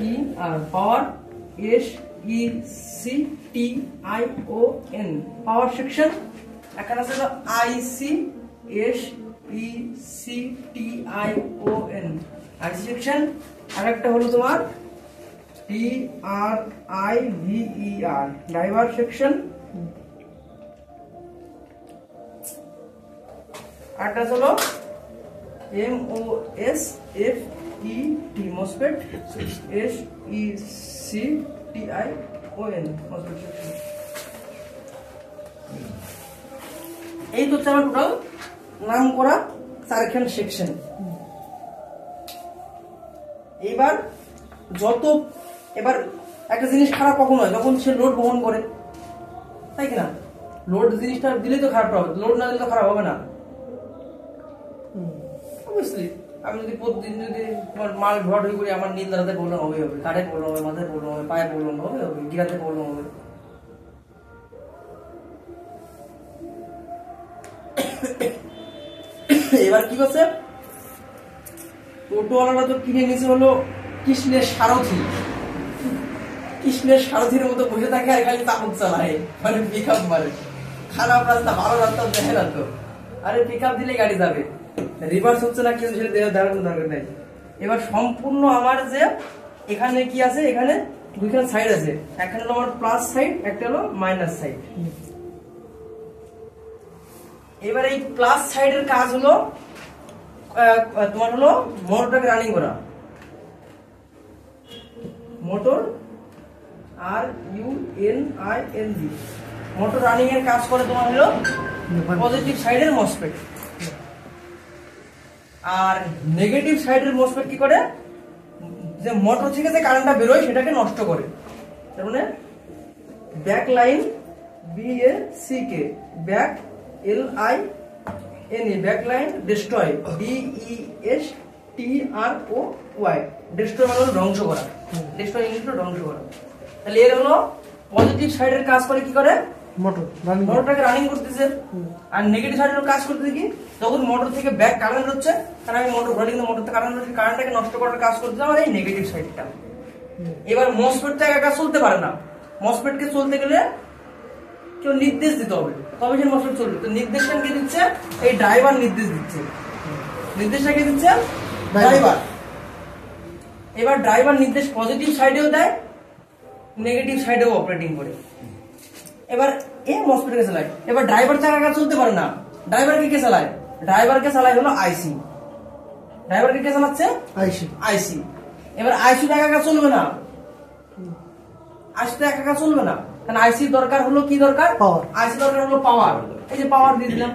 E R power S E C T I O N power section. এখানে আছে IC S E C T I O N IC section. আর একটা হলো তোমার T R I V E R driver section. আরেকটা হলো M O S F E T MOSFET S E C T I O N MOSFET section. এই তো হচ্ছে আমার টোটাল নাম করা চারখান সেকশন। এবার একটা জিনিস খারাপ কখন হয়, যখন সে লোড বহন করে, তাই কিনা? লোড জিনিসটা দিলে তো খারাপ হবে, লোড না দিলে তো খারাপ হবে না। অবশ্যই আমি যদি প্রতিদিন যদি মাল ঢোয়াঢুই করি, আমার নীল দাঁড়াতে প্রবলেম হবে, কাঠে প্রবলেম হবে, মাথায় প্রবলেম হবে, পায়ে প্রবলেম হবে, গিরাতে প্রবলেম হবে। এবার কি করছে, টোটোওয়ালারা তো কিনে নিয়েছে হলো কৃষ্ণের সারথি। কৃষ্ণের সারথির মতো বসে থাকে আর খালি চাবুক চালায়, মানে পিক আপ মারে। খারাপ রাস্তা ভালো রাস্তা দেখে না তো, আরে পিক আপ দিলে গাড়ি যাবে, রিভার্স হচ্ছে না কিন্তু সেটা দেখানোর দরকার নেই। এবার সম্পূর্ণ আমার যে এখানে কি আছে, এখানে দুইখান সাইড আছে, একটা হলো আমার প্লাস সাইড, একটা হলো মাইনাস সাইড। এবার এই প্লাস সাইডের কাজ হলো তোমার হলো মোটরটাকে রানিং করা। Motor are U N I N G motor running এর কাজ করে তোমার হলো পজিটিভ সাইডের মসফেট। আর নেগেটিভ সাইডের মসফেট কি করে, যে মোটর থেকে যে কারেন্টটা বেরোয় সেটাকে নষ্ট করে। তার মানে back line B A C K, back L I N E, back line destroy D E S T R O Y, destroy মানে হলো ধ্বংস করা, ডিস্ট্রয় ইংলিশ হলো ধ্বংস করা। তাহলে এর হলো পজিটিভ সাইডের কাজ করে কি করে, মোটরটাকে রানিং করতেছে। আর নেগেটিভ সাইডের কাজ করতেছে কি, যখন মোটর থেকে ব্যাক কারেন্ট হচ্ছে, কারণ আমি মোটর ঘরে কিন্তু মোটর থেকে কারেন্ট হচ্ছে, কারেন্টটাকে নষ্ট করার কাজ করতেছে আমার এই নেগেটিভ সাইডটা। এবার মসফেট তো একা চলতে পারে না, মসফেটকে চলতে গেলে কেউ নির্দেশ দিতে হবে, তবে সে মসফেট চলবে। তো নির্দেশটা কে দিচ্ছে, এই ড্রাইভার নির্দেশ দিচ্ছে। নির্দেশটা কে দিচ্ছে, ড্রাইভার। এবার ড্রাইভার নির্দেশ পজিটিভ সাইডেও দেয়, নেগেটিভ সাইডেও অপারেটিং করে। এবার এই মসফেটকে চালায়। এবার ড্রাইভার তো একা চলতে পারে না, ড্রাইভারকে কে চালায়, ড্রাইভারকে চালায় হলো আইসি। ড্রাইভারকে কে চালাচ্ছে, আইসি। এবার আইসি তো একা চলবে না, আইসি তো একা চলবে না, কারণ আইসি দরকার হলো কি, দরকার পাওয়ার। আইসি দরকার হলো পাওয়ার। এই যে পাওয়ার দিয়ে দিলাম,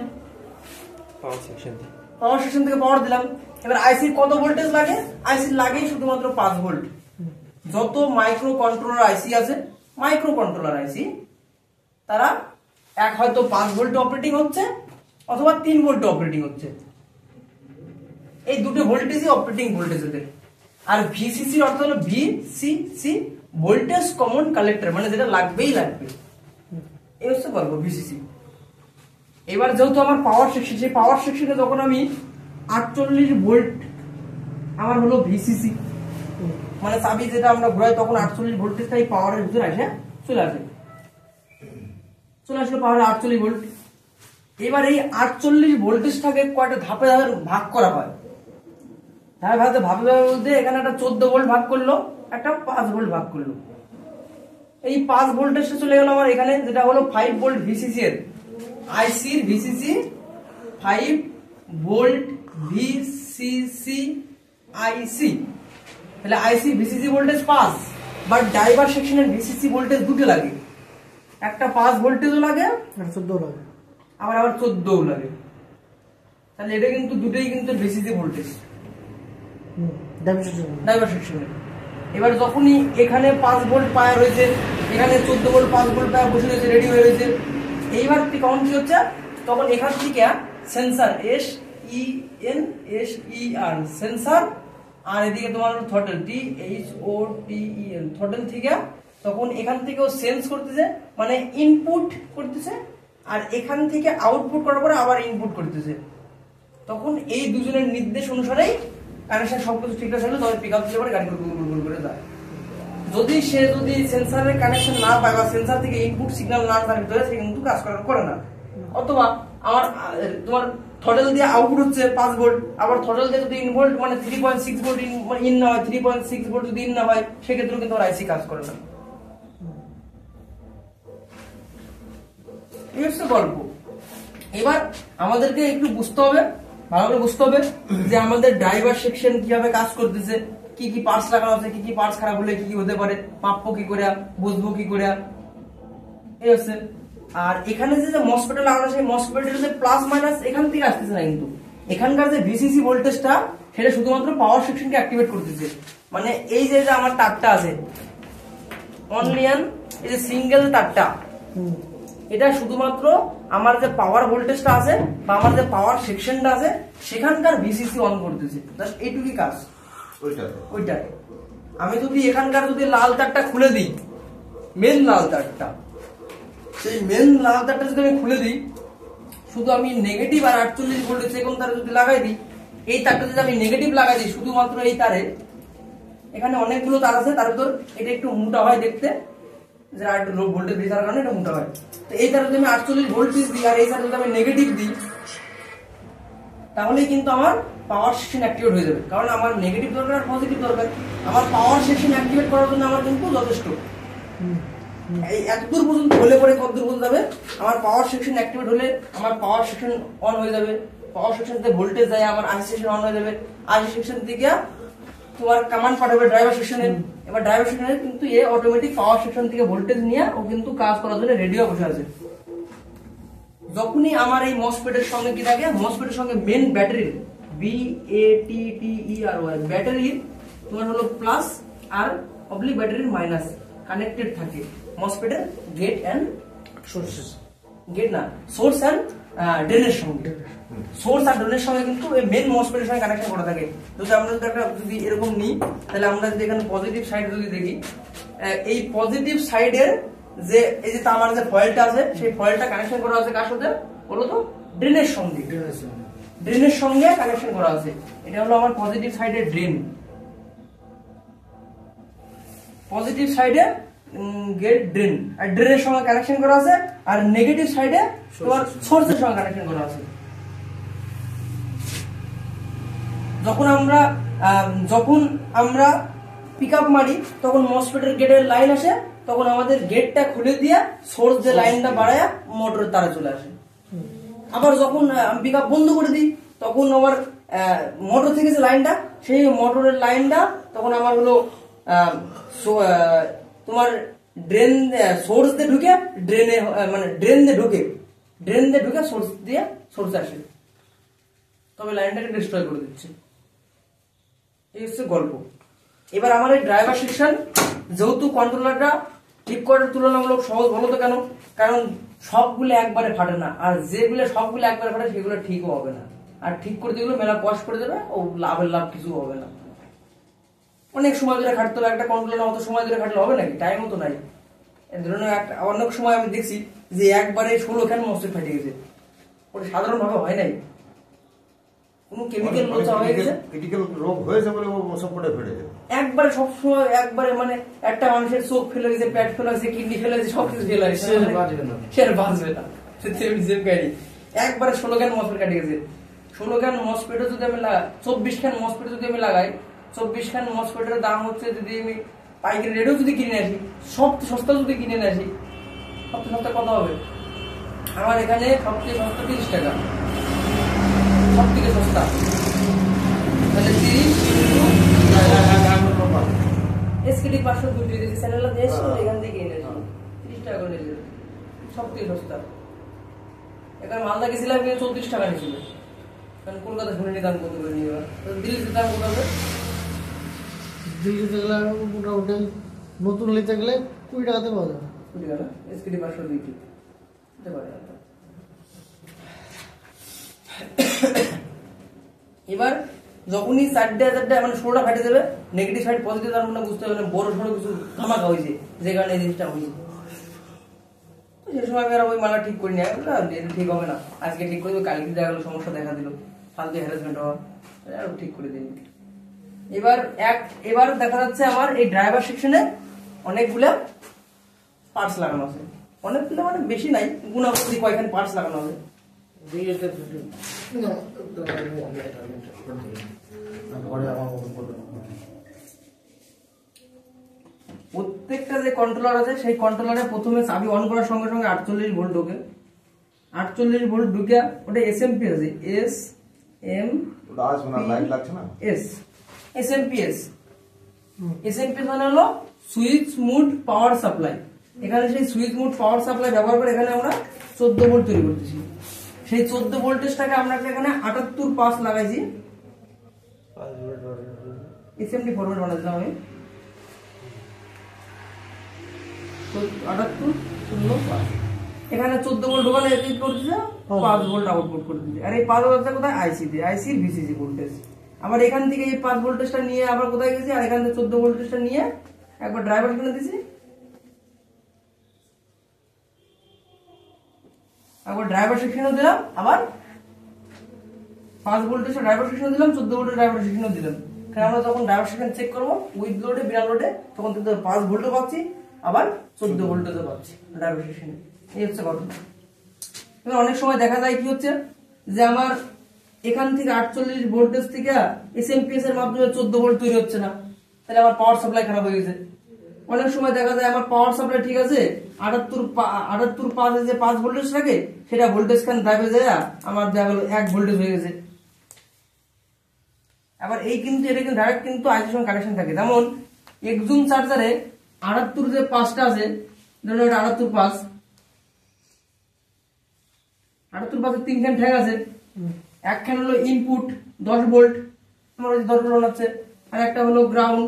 পাওয়ার সেকশন থেকে পাওয়ার দিলাম। এবার আইসি কত ভোল্টেজ লাগে, আইসি লাগে শুধুমাত্র 5 ভোল্ট। যত মাইক্রো কন্ট্রোলার আইসি আছে, মাইক্রো কন্ট্রোলার আইসি, তারা এক হয়তো 5 ভোল্ট অপারেটিং হচ্ছে অথবা 3 ভোল্ট অপারেটিং হচ্ছে। এই দুটো ভোল্টেজই অপারেটিং ভোল্টেজ ওদের। আর ভিসিসি অর্থ হলো ভিসিসি, ভোল্টেজ কমন কালেক্টর, মানে যেটা লাগবেই লাগবে, এই হচ্ছে গল্প ভিসিসি। এবার যেহেতু আমার পাওয়ার সেকশন, সেই পাওয়ার সেকশনে যখন আমি 48 ভোল্ট আমার হলো ভিসিসি, মানে চাবি যেটা আমরা ঘুরাই তখন 48 ভোল্টেজটা এই পাওয়ারের ভিতরে আসে, চলে আসলো পাওয়ার 48 ভোল্ট। এবার এই 48 ভোল্টেজটাকে কয়টা ধাপে ধাপে ভাগ করা হয়, ধাপে বলতে এখানে একটা 14 ভোল্ট ভাগ করলো, একটা 5 ভোল্ট ভাগ করলো। এই 5 ভোল্টেজটা চলে গেল আমার এখানে, যেটা হলো 5 ভোল্ট ভিসিসি এর, আইসির ভিসিসি 5 ভোল্ট ভিসিসি আইসি। তাহলে আইসি ভিসিসি ভোল্টেজ 5, বাট ড্রাইভার সেকশনের ভিসিসি ভোল্টেজ দুটো লাগে, একটা 5 ভোল্টেজও লাগে, 14 লাগে, আবার 14ও লাগে। তাহলে এটা কিন্তু দুটোই কিন্তু ভিসিসি ভোল্টেজ ড্রাইভার সেকশনে। এবার যখনই এখানে 5 ভোল্ট পাওয়া রয়েছে, এখানে 14 ভোল্ট 5 ভোল্ট পাওয়া বসে রয়েছে, রেডি হয়ে রয়েছে। এইবার কখন কি হচ্ছে, তখন এখান থেকে sensor S E N S E R sensor, আর এদিকে তোমার throttle T H O T E L, throttle থেকে তখন এখান থেকেও সেন্স করতেছে, মানে ইনপুট করতেছে, আর এখান থেকে আউটপুট করার পরে আবার ইনপুট করতেছে। তখন এই দুজনের নির্দেশ অনুসারেই কানেকশন সবকিছু ঠিকঠাক থাকলে তবে পিক আপ দিলে পরে গাড়ি করে যায়। যদি সেন্সরের কানেকশন না পায় বা সেন্সর থেকে ইনপুট সিগন্যাল না তার ভিতরে, সে কিন্তু কাজ করে না। অথবা আমার তোমার থ্রটল দিয়ে আউটপুট হচ্ছে 5 ভোল্ট, আবার থ্রটল দিয়ে যদি ইনভোল্ট মানে 3.6 ভোল্ট ইন না হয়, 3.6 ভোল্ট যদি ইন না হয়, সেক্ষেত্রেও কিন্তু আইসি কাজ করে না। এই হচ্ছে গল্প। এবার আমাদেরকে একটু বুঝতে হবে, ভালো করে বুঝতে হবে যে আমাদের ড্রাইভার সেকশন কিভাবে কাজ করতেছে, কি কি পার্টস লাগানো আছে, কি কি পার্টস খারাপ হলে কি কি হতে পারে, মাপবো কি করে, বুঝবো কি করে, এই হচ্ছে। আর এখানে যে মসফেট লাগানো আছে, মসফেটের যে প্লাস মাইনাস এখান থেকে আসতেছে না, কিন্তু এখানকার যে ভিসিসি ভোল্টেজটা সেটা শুধুমাত্র পাওয়ার সেকশনকে অ্যাক্টিভেট করতেছে। মানে এই যে আমার তারটা আছে অনলি এই যে সিঙ্গেল তারটা, এটা শুধুমাত্র আমার যে পাওয়ার ভোল্টেজটা আছে বা আমার যে পাওয়ার সেকশনটা আছে সেখানকার ভিসিসি অন করতেছে, জাস্ট এইটুকুই কাজ। ওইটাই আমি যদি এখানকার যদি লাল তারটা খুলে দিই, মেন লাল তারটা, সেই মেন লাল তারটা যদি আমি খুলে দিই, শুধু আমি নেগেটিভ আর 48 ভোল্টের সেকম তারে যদি লাগাই দিই, এই তারটা যদি আমি নেগেটিভ লাগাই দিই শুধুমাত্র এই তারে, এখানে অনেকগুলো তার আছে, তার ভিতর এটা একটু মোটা হয় দেখতে, যে আর একটু লো ভোল্টেজ দিয়ে কারণে এটা মোটা হয়। তো এই তারে যদি আমি 48 ভোল্ট দিই আর এই তারে যদি আমি নেগেটিভ দিই, তাহলেই কিন্তু আমার পাওয়ার সেকশন অ্যাক্টিভেট হয়ে যাবে। কারণ আমার নেগেটিভ দরকার আর পজিটিভ দরকার, আমার পাওয়ার সেকশন অ্যাক্টিভেট করার জন্য আমার কিন্তু যথেষ্ট। এই এতদূর পর্যন্ত হলে পরে কতদূর পর্যন্ত যাবে, আমার পাওয়ার সেকশন অ্যাক্টিভেট হলে আমার পাওয়ার সেকশন অন হয়ে যাবে, পাওয়ার সেকশন থেকে ভোল্টেজ যায়, আমার আইসি সেকশন অন হয়ে যাবে, আইসি সেকশন থেকে তোমার কমান্ড পাঠাবে ড্রাইভার সেকশনে। এবার ড্রাইভার সেকশনে কিন্তু এ অটোমেটিক পাওয়ার সেকশন থেকে ভোল্টেজ নিয়ে ও কিন্তু কাজ করার জন্য রেডি হয়ে বসে আছে। যখনই আমার এই মসফেটের সঙ্গে কি থাকে, মসফেটের সঙ্গে মেন ব্যাটারি BATTERY ব্যাটারির তোমার হলো প্লাস আর অবলিক ব্যাটারির মাইনাস কানেক্টেড থাকে মসফেটের গেট এন্ড সোর্সেস, গেট না সোর্স এন্ড ড্রেনের সঙ্গে। সোর্স আর ড্রেনের সঙ্গে কিন্তু এই মেন মসফেটের সঙ্গে কানেকশন করা থাকে। যদি আমরা যদি এরকম নিই, তাহলে আমরা যদি এখানে পজিটিভ সাইড যদি দেখি, এই পজিটিভ সাইডের যে এই যে তামার যে ফয়েলটা আছে, সেই ফয়েলটা কানেকশন করা আছে কার সাথে বলো তো? ড্রেনের সঙ্গে। ড্রেনের সঙ্গে কানেকশন করা আছে। এটা হলো আমার পজিটিভ সাইডের ড্রেন, পজিটিভ সাইডে গেট ড্রেন, আর ড্রেনের সঙ্গে কানেকশন করা আছে, আর নেগেটিভ সাইডে তোমার সোর্সের সঙ্গে কানেকশন করা আছে। যখন আমরা পিক আপ মারি তখন মসফেটের গেটের লাইন আসে, তখন আমাদের গেটটা খুলে দিয়ে সোর্স যে লাইনটা বাড়ায় মোটরের তারে চলে আসে। আবার যখন আমি পিক আপ বন্ধ করে দিই, তখন আবার মোটর থেকে যে লাইনটা, সেই মোটরের লাইনটা তখন আমার হলো তোমার ড্রেন সোর্স দিয়ে ঢুকে ড্রেনে, মানে ড্রেন দিয়ে ঢুকে সোর্স দিয়ে সোর্স আসে, তবে লাইনটাকে ডিস্ট্রয় করে দিচ্ছে। এই হচ্ছে গল্প। এবার আমার এই ড্রাইভার সেকশন যেহেতু কন্ট্রোলারটা ঠিক করার তুলনামূলক সহজ, বলো তো কেন? কারণ সবগুলো একবারে ফাটে না, আর যেগুলো সবগুলো একবারে ফাটে সেগুলো ঠিকও হবে না, আর ঠিক করতে গেলে মেলা কষ্ট করে দেবে, ও লাভের লাভ কিছু হবে না। অনেক সময় ধরে খাটতে হবে, একটা কন্ট্রোলার অত সময় ধরে খাটলে হবে নাকি? টাইমও তো নাই। ধরুন অনেক সময় আমি দেখছি যে একবারে 16 খান মসফেট ফেটে গেছে, ওটা সাধারণ ভাবে হয় নাই, কোন কেমিক্যাল লোচা হয়ে গেছে, ক্রিটিক্যাল রোগ হয়েছে বলে ও সবকটা ফেটে যায় একবারে সবসময়। একবারে মানে একটা মানুষের চোখ ফেলে গেছে, পেট ফেলে গেছে, কিডনি ফেলে গেছে, সবকিছু ফেলে গেছে, সে আর বাঁচবে না, একবারে 16 খান মসফেট কাটে গেছে। 16 খান মসফেট যদি আমি 24 খান মসফেট যদি আমি লাগাই, 24 খান মসফেটের দাম হচ্ছে, যদি আমি পাইকারি রেটও যদি কিনে আসি, সবচেয়ে সস্তা যদি কিনে আসি, সবচেয়ে সস্তা কত হবে? আমার এখানে সবচেয়ে সস্তা 30 টাকা, সব থেকে সস্তা। তাহলে 30 SKD 502 দিয়েছি, চ্যানেলটা দিয়েছি, এখান থেকে কিনে আসি 30 টাকা করে নিয়েছিল, সব থেকে সস্তা। এখানে মালদা গেছিলাম 34 টাকা নিয়েছিল, কারণ কলকাতা শুনে দাম কত করে নিয়ে, দিল্লিতে দাম কত হবে? দিল্লিতে গেলে মোটামুটি নতুন নিতে গেলে 20 টাকাতে পাওয়া যাবে। 20 টাকা SKD 502 দিতে পারে। এবার যখনই 4টা মানে 16টা ফাটে যাবে, নেগেটিভ সাইড পজিটিভ, তার মানে বুঝতে হবে বড় সড়ো কিছু ধামাকা হয়েছে, যে কারণে এই জিনিসটা হয়েছে। সে সময় আমি আর ওই মালা ঠিক করি না, ঠিক হবে না, আজকে ঠিক করে দেবো, কালকে দেখা গেলো সমস্যা দেখা দিল, ফালতু হ্যারাসমেন্ট হওয়া, ঠিক করে দিন। এবার দেখা যাচ্ছে আমার এই ড্রাইভার সেকশনে অনেকগুলা পার্টস লাগানো আছে, অনেকগুলো মানে বেশি নাই, গুণাগুণি কয়েকখানি পার্টস লাগানো আছে। প্রত্যেকটা যে কন্ট্রোলার আছে সেই কন্ট্রোলারে প্রথমে চাবি অন করার সঙ্গে সঙ্গে 48 ভোল্ট ঢোকে, 48 ভোল্ট ঢুকে ওটা এসএমপি আছে, এস এম ওটা আসবে না, লাইট লাগছে না। এস এসএমপিএস, এসএমপিএস মানে হলো সুইচ মুড পাওয়ার সাপ্লাই। এখানে সেই সুইচ মুড পাওয়ার সাপ্লাই ব্যবহার করে এখানে আমরা 14 ভোল্ট তৈরি করতেছি। সেই 14 ভোল্টেজটাকে আমরা এখানে 78 পাস লাগাইছি, এসএমডি ফরওয়ার্ড বানাচ্ছিলাম আমি, 78 এখানে 14 ভোল্ট ওখানে এডিট করতেছে, 5 ভোল্ট আউটপুট করে দিচ্ছে। আর এই 5 ভোল্টটা কোথায়? আইসি তে, আইসির ভিসিসি ভোল্টেজ। আবার এখান থেকে এই 5 ভোল্টেজটা নিয়ে আবার কোথায় গেছি, আর এখান থেকে 14 ভোল্টেজটা নিয়ে একবার ড্রাইভার কিনে দিছি, একবার ড্রাইভার সেকশনে দিলাম, আবার 5 ভোল্টেজটা ড্রাইভার সেকশনে দিলাম, 14 ভোল্টের ড্রাইভার সেকশনে দিলাম। কারণ আমরা যখন ড্রাইভার সেকশন চেক করবো উইথ লোডে বিনা লোডে, তখন কিন্তু 5 ভোল্টও পাচ্ছি, আবার 14 ভোল্টেজও পাচ্ছি ড্রাইভার সেকশনে। এই হচ্ছে ঘটনা। এবার অনেক সময় দেখা যায় কি হচ্ছে যে আমার এখান থেকে 48 ভোল্টেজ থেকে এসএমপিএস এর মাধ্যমে 14 ভোল্ট তৈরি হচ্ছে না, তাহলে আমার পাওয়ার সাপ্লাই খারাপ হয়ে গেছে। অনেক সময় দেখা যায় আমার পাওয়ার সাপ্লাই ঠিক আছে, 78 পাঁচে যে 5 ভোল্টেজ থাকে সেটা ভোল্টেজ খান ড্রাইভে যায় আমার দেখা গেল 1 ভোল্টেজ হয়ে গেছে। আবার এই কিন্তু এটা কিন্তু ডাইরেক্ট কিন্তু আইসির সঙ্গে কানেকশন থাকে। যেমন একজুম চার্জারে 78 যে 5টা আছে, ধরুন এটা 78 5, 78 5 3খান ঠ্যাগ আছে, একখান হলো ইনপুট 10 ভোল্ট, আমার 10 ভোল্ট আছে, আর একটা হলো গ্রাউন্ড,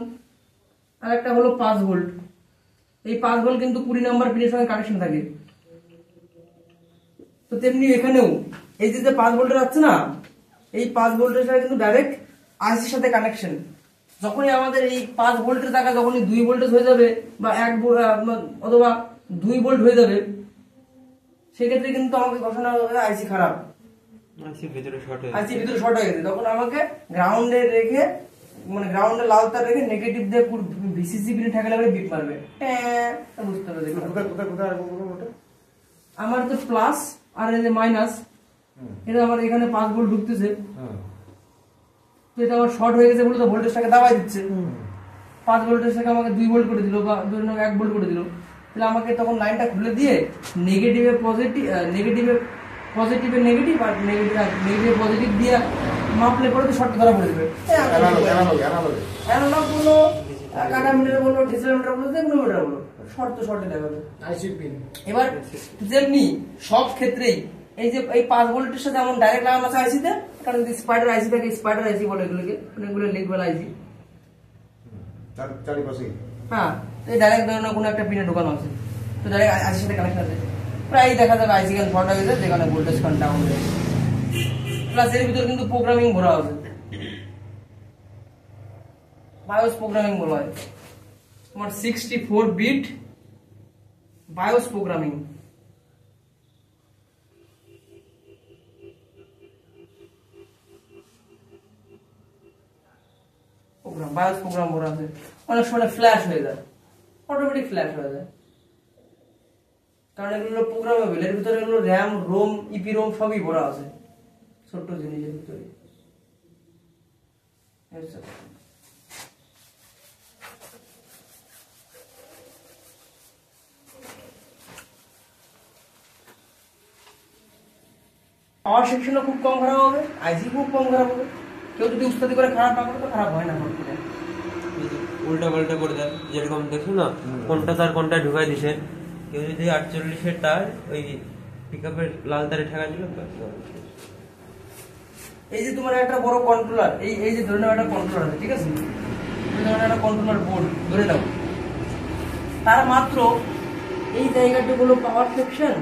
আর একটা হলো 5 ভোল্ট। এই 5 ভোল্ট কিন্তু 20 নাম্বার পিনের সঙ্গে কানেকশন থাকে। তো তেমনি এখানেও এই যে 5 ভোল্টের আছে না, এই 5 ভোল্টের সাথে কিন্তু ডাইরেক্ট আইসির সাথে কানেকশন। যখনই আমাদের এই 5 ভোল্টের জায়গা যখনই 2 ভোল্টেজ হয়ে যাবে বা 1 অথবা 2 ভোল্ট হয়ে যাবে, সেক্ষেত্রে কিন্তু আমাকে ঘোষণা হবে আইসি খারাপ, আইসির ভিতরে শর্ট হয়ে গেছে। তখন আমাকে গ্রাউন্ডে রেখে, মানে গ্রাউন্ডে লাল তার রেখে নেগেটিভ দিয়ে ভিসিসি পিনে ঠেকালে পরে বিট মারবে, বুঝতে পারবে। আমার তো প্লাস আর এই যে মাইনাস, এটা আমার এখানে 5 ভোল্ট ঢুকতেছে, তো এটা আমার শর্ট হয়ে গেছে বলে তো ভোল্টেজটাকে দাবাই দিচ্ছে। 5 ভোল্টেজ থেকে আমাকে 2 ভোল্ট করে দিল বা ধরুন 1 ভোল্ট করে দিল, তাহলে আমাকে তখন লাইনটা খুলে দিয়ে নেগেটিভে পজিটিভ, নেগেটিভে নেগেটিভ আর নেগেটিভে পজিটিভ দিয়ে মাপলে পরে তো শর্ট ধরা পড়ে যাবে। অ্যানালগ বলো, কাটামিটার বলো, ডিসিমিটার বলো, যে কোনো মিটার বলো, শর্ট তো শর্টে দেখাবে আইসি পিন। এবার যেমনি সব ক্ষেত্রেই এই যে এই 5 ভোল্টের সাথে যেমন ডাইরেক্ট লাগানো আছে আইসিতে, কারণ যদি স্পাইডার আইসি থাকে, স্পাইডার আইসি বলে এগুলোকে, অনেকগুলো লিগবেল আইসি, চারিপাশে হ্যাঁ, এই ডাইরেক্ট ধরনের কোনো একটা পিনে ঢোকানো আছে, তো ডাইরেক্ট আইসির সাথে কানেকশন আছে, প্রায় দেখা যাবে আইসি কান শর্ট হয়ে গেছে, যেখানে ভোল্টেজ কান ডাউন হয়ে গেছে। প্লাস এর ভিতরে কিন্তু প্রোগ্রামিং ভরা আছে, বায়োস প্রোগ্রামিং বলা হয় তোমার 64 bit BIOS programming. BIOS program ভরা আছে, অনেক সময় ফ্ল্যাশ হয়ে যায়, অটোমেটিক ফ্ল্যাশ হয়ে যায়, কারণ এগুলো প্রোগ্রামেবল, এর ভিতরে এগুলো র্যাম, রোম, ইপি রোম সবই ভরা আছে ছোট্ট জিনিসের ভিতরে। পাওয়ার সেকশনও খুব কম খারাপ হবে, আইসি খুব কম খারাপ হবে। কেউ যদি উস্তাদি করে খারাপ না করে তো খারাপ হয় না, উল্টা পাল্টা করে দেয়, যেরকম দেখো না কোনটা তার কোনটা ঢুকাই দিছে, কেউ যদি 48-এর তার ওই পিকআপের লাল তারে ঠেকা দিল। এই যে তোমার একটা বড় কন্ট্রোলার, এই যে ধরে নাও একটা কন্ট্রোলার আছে, ঠিক আছে, একটা কন্ট্রোলার বোর্ড ধরে নাও, তার মাত্র এই জায়গাটা হলো পাওয়ার সেকশন,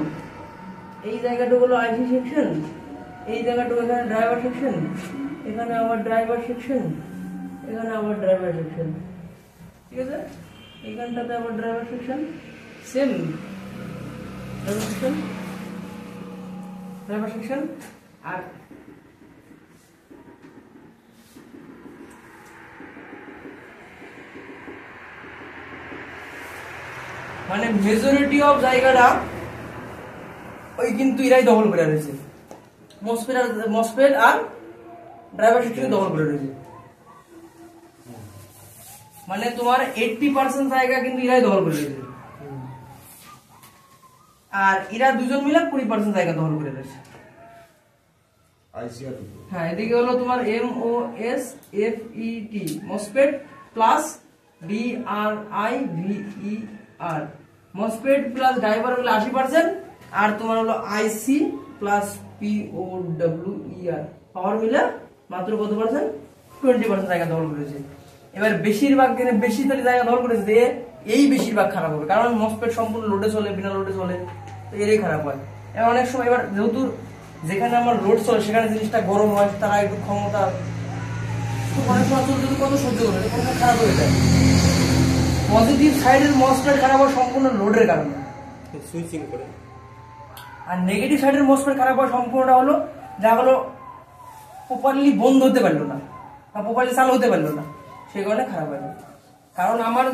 এই জায়গাটা হলো আইসি সেকশন, এই জায়গাটা এখানে ড্রাইভার সেকশন, এখানে আবার ড্রাইভার সেকশন, এখানে আবার ড্রাইভার সেকশন, ঠিক আছে, এখানটাতে আবার driver section, same driver section, আর মানে মেজরিটি অফ জায়গাটা ওই কিন্তু এরাই দখল করে রয়েছে, মসফেট আর ড্রাইভার সিস্টেমে দখল করে রয়েছে। মানে তোমার 80% জায়গা কিন্তু এরাই দখল করে রয়েছে, আর এরা দুজন মিলে 20% জায়গা দখল করে রয়েছে। আইসিআর হ্যাঁ, এদিকে হলো তোমার MOSFET MOSFET plus DRIVER MOSFET plus driver হলো 80%, আর তোমার হলো IC প্লাস POWER পাওয়ার মিলে মাত্র কত পার্সেন্ট? 20% জায়গা দখল করেছে। এবার বেশিরভাগ বেশি তাহলে জায়গা দখল করেছে, এই বেশিরভাগ খারাপ হবে, কারণ মসফেট সম্পূর্ণ লোডে চলে, বিনা লোডে চলে, তো এরই খারাপ হয়। এবার অনেক সময় এবার যেহেতু যেখানে আমার লোড চলে সেখানে জিনিসটা গরম হয়, তারা একটু ক্ষমতা অনেক সময় চলতে কত সহ্য করে খারাপ হয়ে যায়। পজিটিভ সাইডের মসফেট খারাপ হয় সম্পূর্ণ লোডের কারণে, সুইচিং করে। আর নেগেটিভ সাইডের মসফেট খারাপ হয় সম্পূর্ণটা হলো যা হলো প্রপারলি বন্ধ হতে পারলো না বা প্রপারলি চালু হতে পারলো না, সেই কারণে খারাপ হয়। কারণ আমার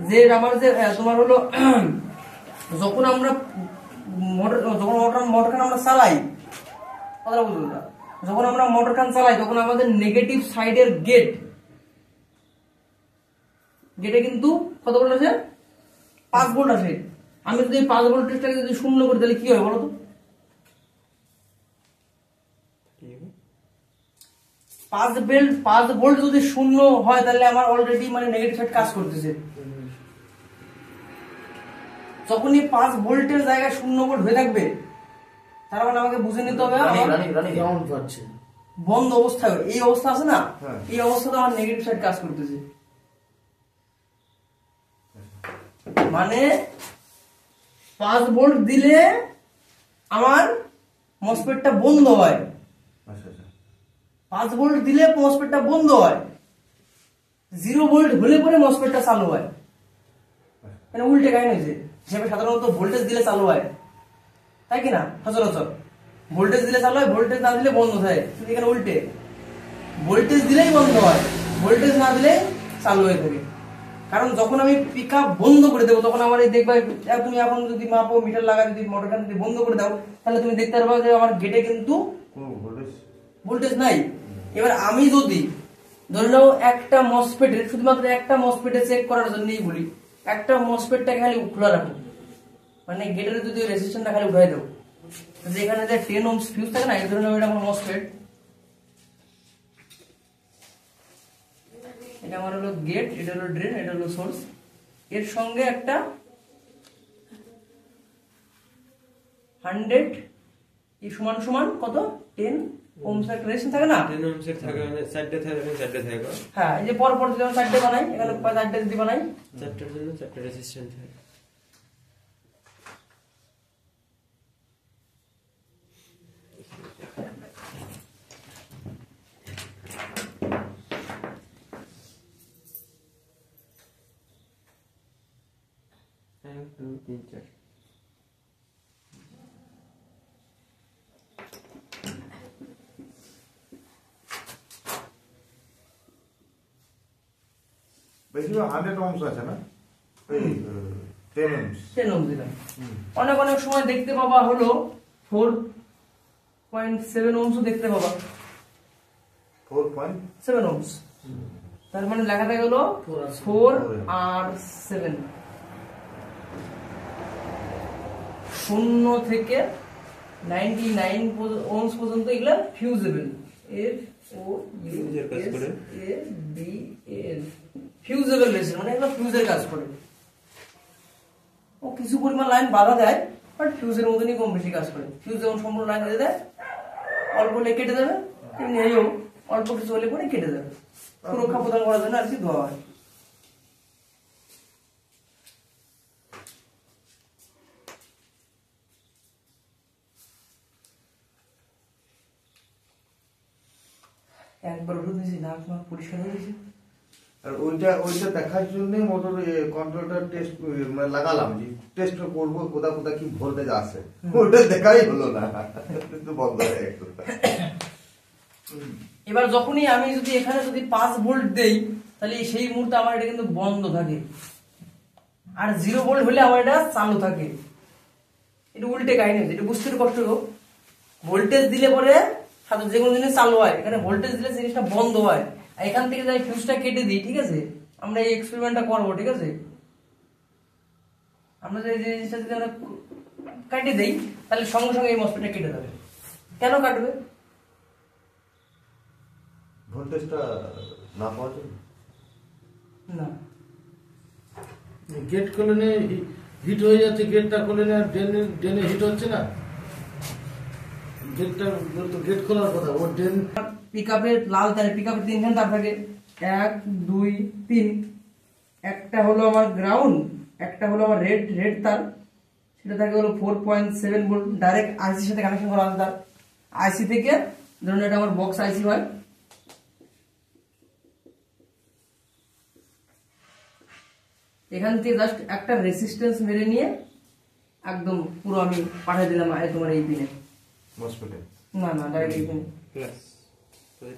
যে তোমার হলো যখন আমরা মোটরখান আমরা চালাই, কথা বুঝলো না, যখন আমরা মোটরখান চালাই তখন আমাদের নেগেটিভ সাইডের গেটে কিন্তু কত ভোল্ট আছে? 5 ভোল্ট আছে। আমি যদি 5 ভোল্টেজটাকে যদি শূন্য করি তাহলে কি হয় বলো তো? 5 ভোল্ট যদি শূন্য হয় তাহলে আমার অলরেডি মানে নেগেটিভ সাইড কাজ করতেছে। যখনই 5 ভোল্টের জায়গায় 0 ভোল্ট হয়ে থাকবে তার মানে আমাকে বুঝে নিতে হবে গ্রাউন্ড পাচ্ছে, বন্ধ অবস্থায়, এই অবস্থা আছে না, হ্যাঁ। এই অবস্থাতে আমার নেগেটিভ সাইড কাজ করতেছে। মানে 5 ভোল্ট দিলে আমার মসফেটটা বন্ধ হয়, আচ্ছা আচ্ছা 5 ভোল্ট দিলে মসফেটটা বন্ধ হয়, 0 ভোল্ট হলে পরে মসফেটটা চালু হয়। মানে উল্টে কাহিনী হয়েছে, হিসাবে সাধারণত ভোল্টেজ দিলে চালু হয়, তাই কিনা? সচরাচর ভোল্টেজ দিলে চালু হয়, ভোল্টেজ না দিলে বন্ধ হয়, কিন্তু এখানে উল্টে ভোল্টেজ দিলেই বন্ধ হয়, ভোল্টেজ না দিলে চালু হয়ে থাকে। কারণ যখন আমি পিক আপ বন্ধ করে দেবো তখন আমার এই দেখবা, তুমি এখন যদি মাপো মিটার লাগা যদি মোটরখান যদি বন্ধ করে দাও তাহলে তুমি দেখতে পারবা যে আমার গেটে কিন্তু কোনো ভোল্টেজ নাই। এবার আমি যদি ধরে নাও একটা মসফেটের, শুধুমাত্র একটা মসফেটে চেক করার জন্যই বলি, একটা মসফেটটা খালি খোলা রাখো, মানে গেটের যদি রেজিস্ট্যান্সটা খালি উঠাই দাও, যেখানে যে 10 ওহমস ফিউজ থাকে না, এই ধরনের এটা আমার মসফেট, এটা আমার হলো গেট, এটা হলো ড্রেন, এটা হলো সোর্স, এর সঙ্গে একটা 100 এই সমান সমান কত 10 ওহমস একটা রেজিস্ট্যান্স থাকে না, 10 ওহমসের থাকে, মানে 4টে থাকে, 4টে থাকে। হ্যাঁ, এই যে পর পর যদি 4টে বানাই, এখানে 4টে যদি বানাই, 4টার জন্য 4টে রেজিস্ট্যান্স থাকে। এক, দুই, তিন, চার। বেশিরভাগ 100 ওহমস আছে না, এই 10 ওহমস 10 ওহম দিলাম। অনেক অনেক সময় দেখতে পাবা হলো 4.7 ওহমসও দেখতে পাবা, 4.7 ওহমস, তার মানে লেখা থাকে হলো 4R7। 0 থেকে 99 ওহমস পর্যন্ত এগুলা ফিউজেবল, ফিউজেবল রেজিস্ট্যান্স, মানে এগুলো ফিউজের কাজ করে। ও কিছু পরিমাণ লাইন বাধা দেয়, বাট ফিউজের মতনই কম বেশি কাজ করে। ফিউজ যখন সম্পূর্ণ লাইন দিয়ে দেয়, অল্প হলে কেটে দেবে, তেমনি এইও অল্প কিছু হলে পরে কেটে দেবে, সুরক্ষা প্রদান করার জন্য আর কি দেওয়া হয়। একবার উঠে দিয়েছি, নাক নাক পরিষ্কার হয়ে গেছে। আর ওইটা দেখার জন্য মোটর কন্ট্রোলটা টেস্ট মানে লাগালাম, যে টেস্ট করব কোথা কোথা কি ভোল্টেজ আছে, ওটা দেখাই হলো না, কিন্তু বন্ধ হয়ে গেল। এবার যখনই আমি যদি এখানে যদি 5 ভোল্ট দেই তাহলে সেই মুহূর্তে আমার এটা কিন্তু বন্ধ থাকে, আর 0 ভোল্ট হলে আমার এটা চালু থাকে। এটা উল্টে কাহিনী হচ্ছে, এটা বুঝতে একটু কষ্ট হোক। ভোল্টেজ দিলে পরে সাথে যে কোনো জিনিস চালু হয়, এখানে ভোল্টেজ দিলে জিনিসটা বন্ধ হয়। আর এখান থেকে যাই ফিউজটা কেটে দিই, ঠিক আছে, আমরা এই এক্সপেরিমেন্টটা করবো, ঠিক আছে। আমরা যে জিনিসটা যদি আমরা কেটে দেই তাহলে সঙ্গে সঙ্গে এই মসফেটটা কেটে যাবে। কেন কাটবে? ভোল্টেজটা না পাওয়ার জন্য। না, গেট খুলে হিট হয়ে যাচ্ছে, গেটটা খুলে নিয়ে ড্রেনে হিট হচ্ছে না, গেটটা তো গেট খোলার কথা, ও ড্রেন। পিকআপের লাল তারে, পিকআপের 3খান তার থাকে, 1 2 3। একটা হলো আমার গ্রাউন্ড, একটা হলো আমার রেড তার, সেটা থাকে হলো 4.7 ভোল্ট, ডাইরেক্ট আইসির সাথে কানেকশন করা আছে তার। আইসি থেকে ধরুন এটা আমার বক্স আইসি হয়, এখান থেকে জাস্ট একটা রেসিস্টেন্স মেরে নিয়ে একদম পুরো আমি পাঠিয়ে দিলাম তোমার এই পিনে। মসফেটে না না, ডাইরেক্ট এই পিনে প্লাস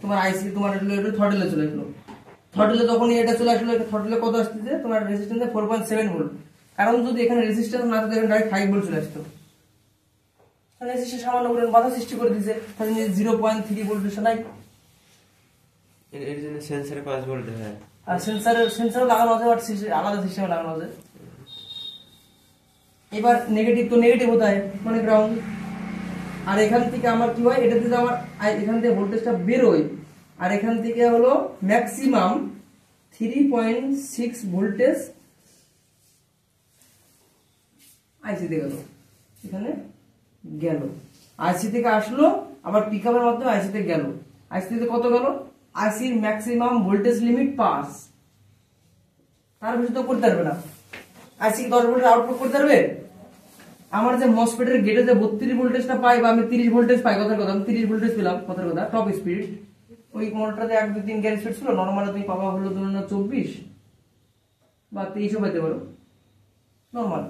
তোমার আইসি তোমার থ্রটলে চলে আসলো। থ্রটলে যখনই এটা চলে আসলো, থ্রটলে কত আসতেছে তোমার রেজিস্ট্যান্স 4.7 ভোল্ট। কারণ যদি এখানে রেজিস্ট্যান্স না থাকতো, এখানে ডাইরেক্ট 5 ভোল্ট চলে আসতো। তাহলে রেজিস্ট্যান্স সামান্য করে বাধা সৃষ্টি করে দিয়েছে, তাহলে 0.3 ভোল্ট নাই। এর জন্য সেন্সরে 5 ভোল্ট হয়। আর সেন্সর লাগানো আছে, বাট আলাদা সিস্টেমে লাগানো আছে। এবার নেগেটিভ তো নেগেটিভ হতে হয়, মানে গ্রাউন্ড। আর এখান থেকে আমার কি হয়, এটা থেকে আমার এখান থেকে ভোল্টেজটা বেরোয়, আর এখান থেকে হলো ম্যাক্সিমাম 3.6 ভোল্টেজ আইসি তে গেল, এখানে গেল, আইসি থেকে আসলো, আবার পিকআপের মাধ্যমে আইসি তে গেল। আইসি তে কত গেল? আইসির ম্যাক্সিমাম ভোল্টেজ লিমিট পাস, তার বেশি তো করতে পারবে না। আইসি 10 ভোল্টের আউটপুট করতে পারবে? আমার যে মসফেটের গেটে যে 32 ভোল্টেজটা পাই, বা আমি 30 ভোল্টেজ পাই, কথার কথা আমি 30 ভোল্টেজ পেলাম, কথার কথা টপ স্পিড। ওই মোটরটাতে 1 2 3 গ্যাস স্পিড ছিল, নরমালি তুমি পাবা হলো ধরুন 24 বা 23ও পেতে পারো নরমাল।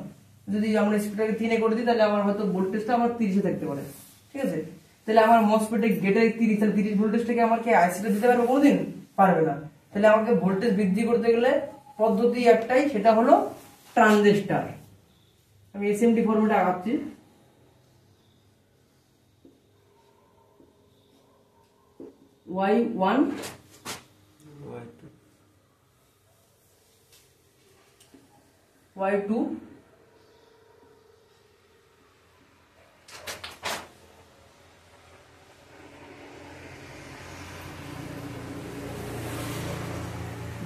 যদি আমরা স্পিডটাকে 3 এ করে দিই, তাহলে আমার হয়তো ভোল্টেজটা আমার 30 এ থাকতে পারে, ঠিক আছে। তাহলে আমার মসফেটের গেটে 30, তাহলে 30 ভোল্টেজটাকে আমাকে আইসিটা দিতে পারবে কোনোদিন? পারবে না। তাহলে আমাকে ভোল্টেজ বৃদ্ধি করতে গেলে পদ্ধতি একটাই, সেটা হলো ট্রানজিস্টর। আমি এসএমটি ফরম্যাটে আগাচ্ছি। Y1 Y2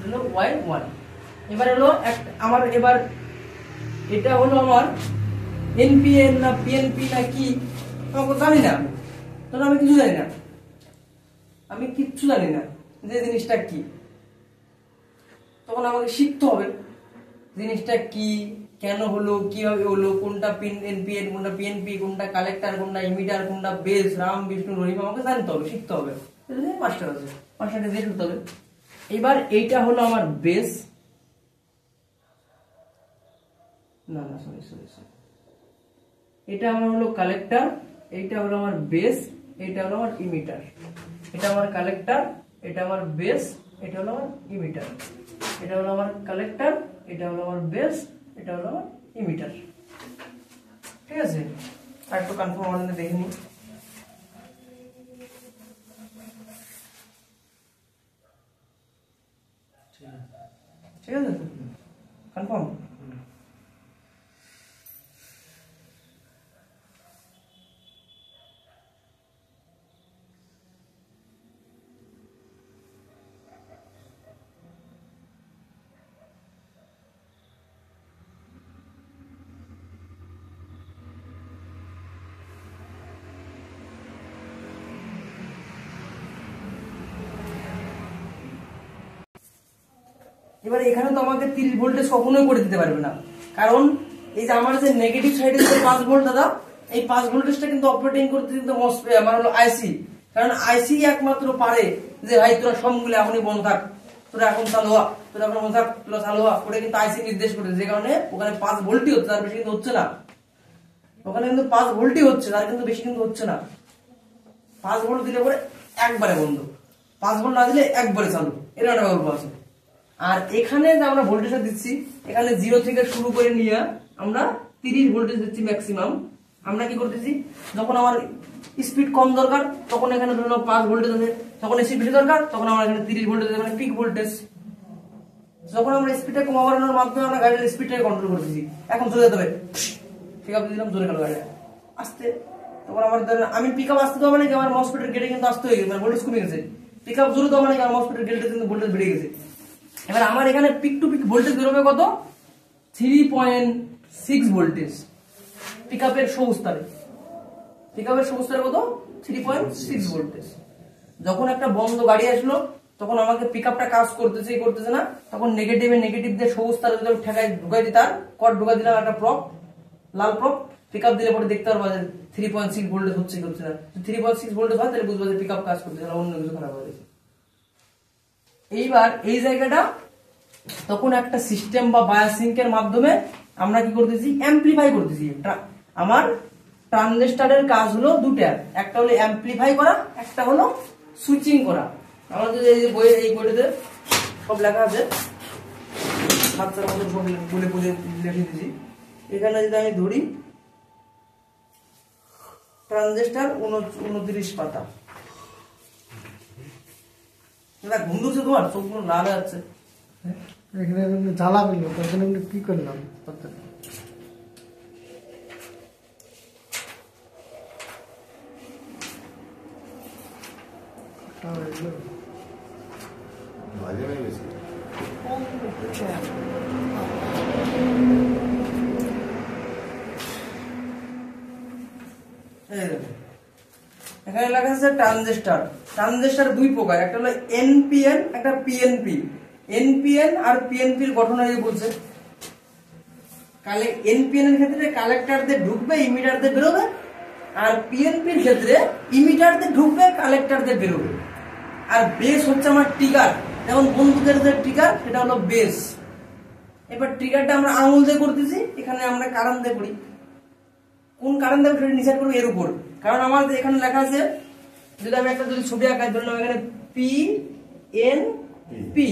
হলো Y1। এবার হলো আমার এবার এটা হলো আমার এনপিএন না পিএনপি না কি আমি জানি না, তখন আমি কিছু জানি না, আমি কিচ্ছু জানি না যে জিনিসটা কি। তখন আমাকে শিখতে হবে জিনিসটা কি, কেন হলো, কিভাবে হলো, কোনটা পিন এনপিএন, কোনটা পিএনপি, কোনটা কালেক্টর, কোনটা ইমিটার, কোনটা বেস, রাম বিষ্ণু রহিম, আমাকে জানতে হবে, শিখতে হবে। মাস্টার আছে, মাস্টারকে দিয়ে শিখতে হবে। এবার এইটা হলো আমার বেস, না না সরি সরি সরি, এটা আমার হলো কালেক্টর, এইটা হলো আমার বেস, এটা হলো আমার ইমিটার। এটা আমার কালেক্টর, এটা আমার বেস, এটা হলো আমার ইমিটার। এটা হলো আমার কালেক্টর, এটা হলো আমার বেস, এটা হলো আমার ইমিটার, ঠিক আছে। আর একটু কনফার্ম আমাদের দেখে নিই। ঠিক আছে, কনফার্ম। এবার এখানে তো আমাকে 30 ভোল্টেজ কখনোই করে দিতে পারবে না, কারণ এই যে আমার যে নেগেটিভ সাইডে যে 5 ভোল্ট দাদা, এই 5 ভোল্টেজটা কিন্তু অপারেটিং করতে কিন্তু আমার হলো আইসি। কারণ আইসি একমাত্র পারে যে ভাই তোরা সবগুলো এখনই বন্ধ থাক, তোরা এখন চালু হওয়া, তোরা এখন বন্ধ থাক, তোরা চালু হওয়া, ওটা কিন্তু আইসি নির্দেশ করে, যে কারণে ওখানে 5 ভোল্টই হচ্ছে, তার বেশি কিন্তু হচ্ছে না। ওখানে কিন্তু 5 ভোল্টই হচ্ছে, তার কিন্তু বেশি কিন্তু হচ্ছে না। 5 ভোল্ট দিলে পরে একবারে বন্ধ, 5 ভোল্ট না দিলে একবারে চালু, এর একটা গল্প আছে। আর এখানে যে আমরা ভোল্টেজটা দিচ্ছি, এখানে 0 থেকে শুরু করে নিয়ে আমরা 30 ভোল্টেজ দিচ্ছি ম্যাক্সিমাম। আমরা কি করতেছি, যখন আমার স্পিড কম দরকার তখন এখানে ধরে নাও 5 ভোল্টেজ আছে, যখন স্পিড বেশি দরকার তখন আমরা এখানে 30 ভোল্টেজ, মানে পিক ভোল্টেজ। যখন আমরা স্পিডটা কমানোর মাধ্যমে আমরা গাড়ির স্পিডটাকে কন্ট্রোল করতেছি। এখন চলে যেতে হবে, ঠিক আছে, দিলাম জোরে গেল গাড়িটা আস্তে, তখন আমার আমি পিক আপ আসতে দেওয়া মানে আমার মসফেটের গেটে কিন্তু আসতে হয়ে গেছে, মানে ভোল্টেজ কমে গেছে। পিক আপ জোরে দেওয়া মানে আমার মসফেটের গেটে কিন্তু ভোল্টেজ বেড়ে গেছে। এবার আমার এখানে পিক টু পিক ভোল্টেজ বেরোবে কত, 3.6 ভোল্টেজ পিক আপের সবুজতারে। পিক আপের সবুজতারে কত, 3.6 ভোল্টেজ। যখন একটা বন্ধ গাড়ি আসলো তখন আমাকে পিক আপটা কাজ করতেছে করতেছে না, তখন নেগেটিভ দিয়ে সবুজ তারে যদি ঠেকায় ঢুকাই দিই, তার কট ঢুকাই দিলাম একটা প্রপ, লাল প্রপ, পিক আপ দিলে পরে দেখতে পারবো যে 3.6 ভোল্টেজ হচ্ছে কি হচ্ছে না। 3.6 ভোল্টেজ হয় তাহলে বুঝবো যে পিক আপ কাজ করতেছে না, অন্য কিছু খারাপ হয়ে গেছে। এইবার এই জায়গাটা তখন একটা সিস্টেম বা বায়াসিংকের মাধ্যমে আমরা কি করতেছি, অ্যাম্পলিফাই করতেছি। আমার ট্রানজিস্টরের কাজ হলো দুটা, একটা হলো অ্যাম্পলিফাই করা, একটা হলো সুইচিং করা। আমাদের এই বইয়ে, এই বইটাতে সব লেখা আছে, বাচ্চার মতো সব বলে বলে লিখে দিয়েছি। এখানে যদি আমি ধরি ট্রানজিস্টর 29 পাতা, ঘুম ধরছে তোমার, চোখগুলো লাল হয়ে যাচ্ছে। এখানে জ্বালা পেল, তখন আমি কি করলাম, বাজে নেই বেশি। এখানে লেখা আছে ট্রানজিস্টর। ট্রানজিস্টর দুই প্রকার, একটা হলো এনপিএন, একটা পিএনপি। এনপিএন আর পিএনপির গঠন বলছে, এনপিএন এর ক্ষেত্রে কালেক্টর দিয়ে ঢুকবে, ইমিটার দিয়ে বেরোবে, আর পিএনপির ক্ষেত্রে ইমিটার দিয়ে ঢুকবে, কালেক্টর দিয়ে বেরোবে। আর বেস হচ্ছে আমার ট্রিগার, যেমন বন্দুকের যে ট্রিগার সেটা হলো বেস। এবার ট্রিগারটা আমরা আঙুল দিয়ে করতেছি, এখানে আমরা কারেন্ট দিয়ে করি। কোন কারেন্ট দেবো সেটা ডিসাইড করবো এর উপর, কারণ আমার এখানে লেখা আছে, যদি আমি একটা যদি ছবি আঁকাই ধরলাম এখানে পি এন পি,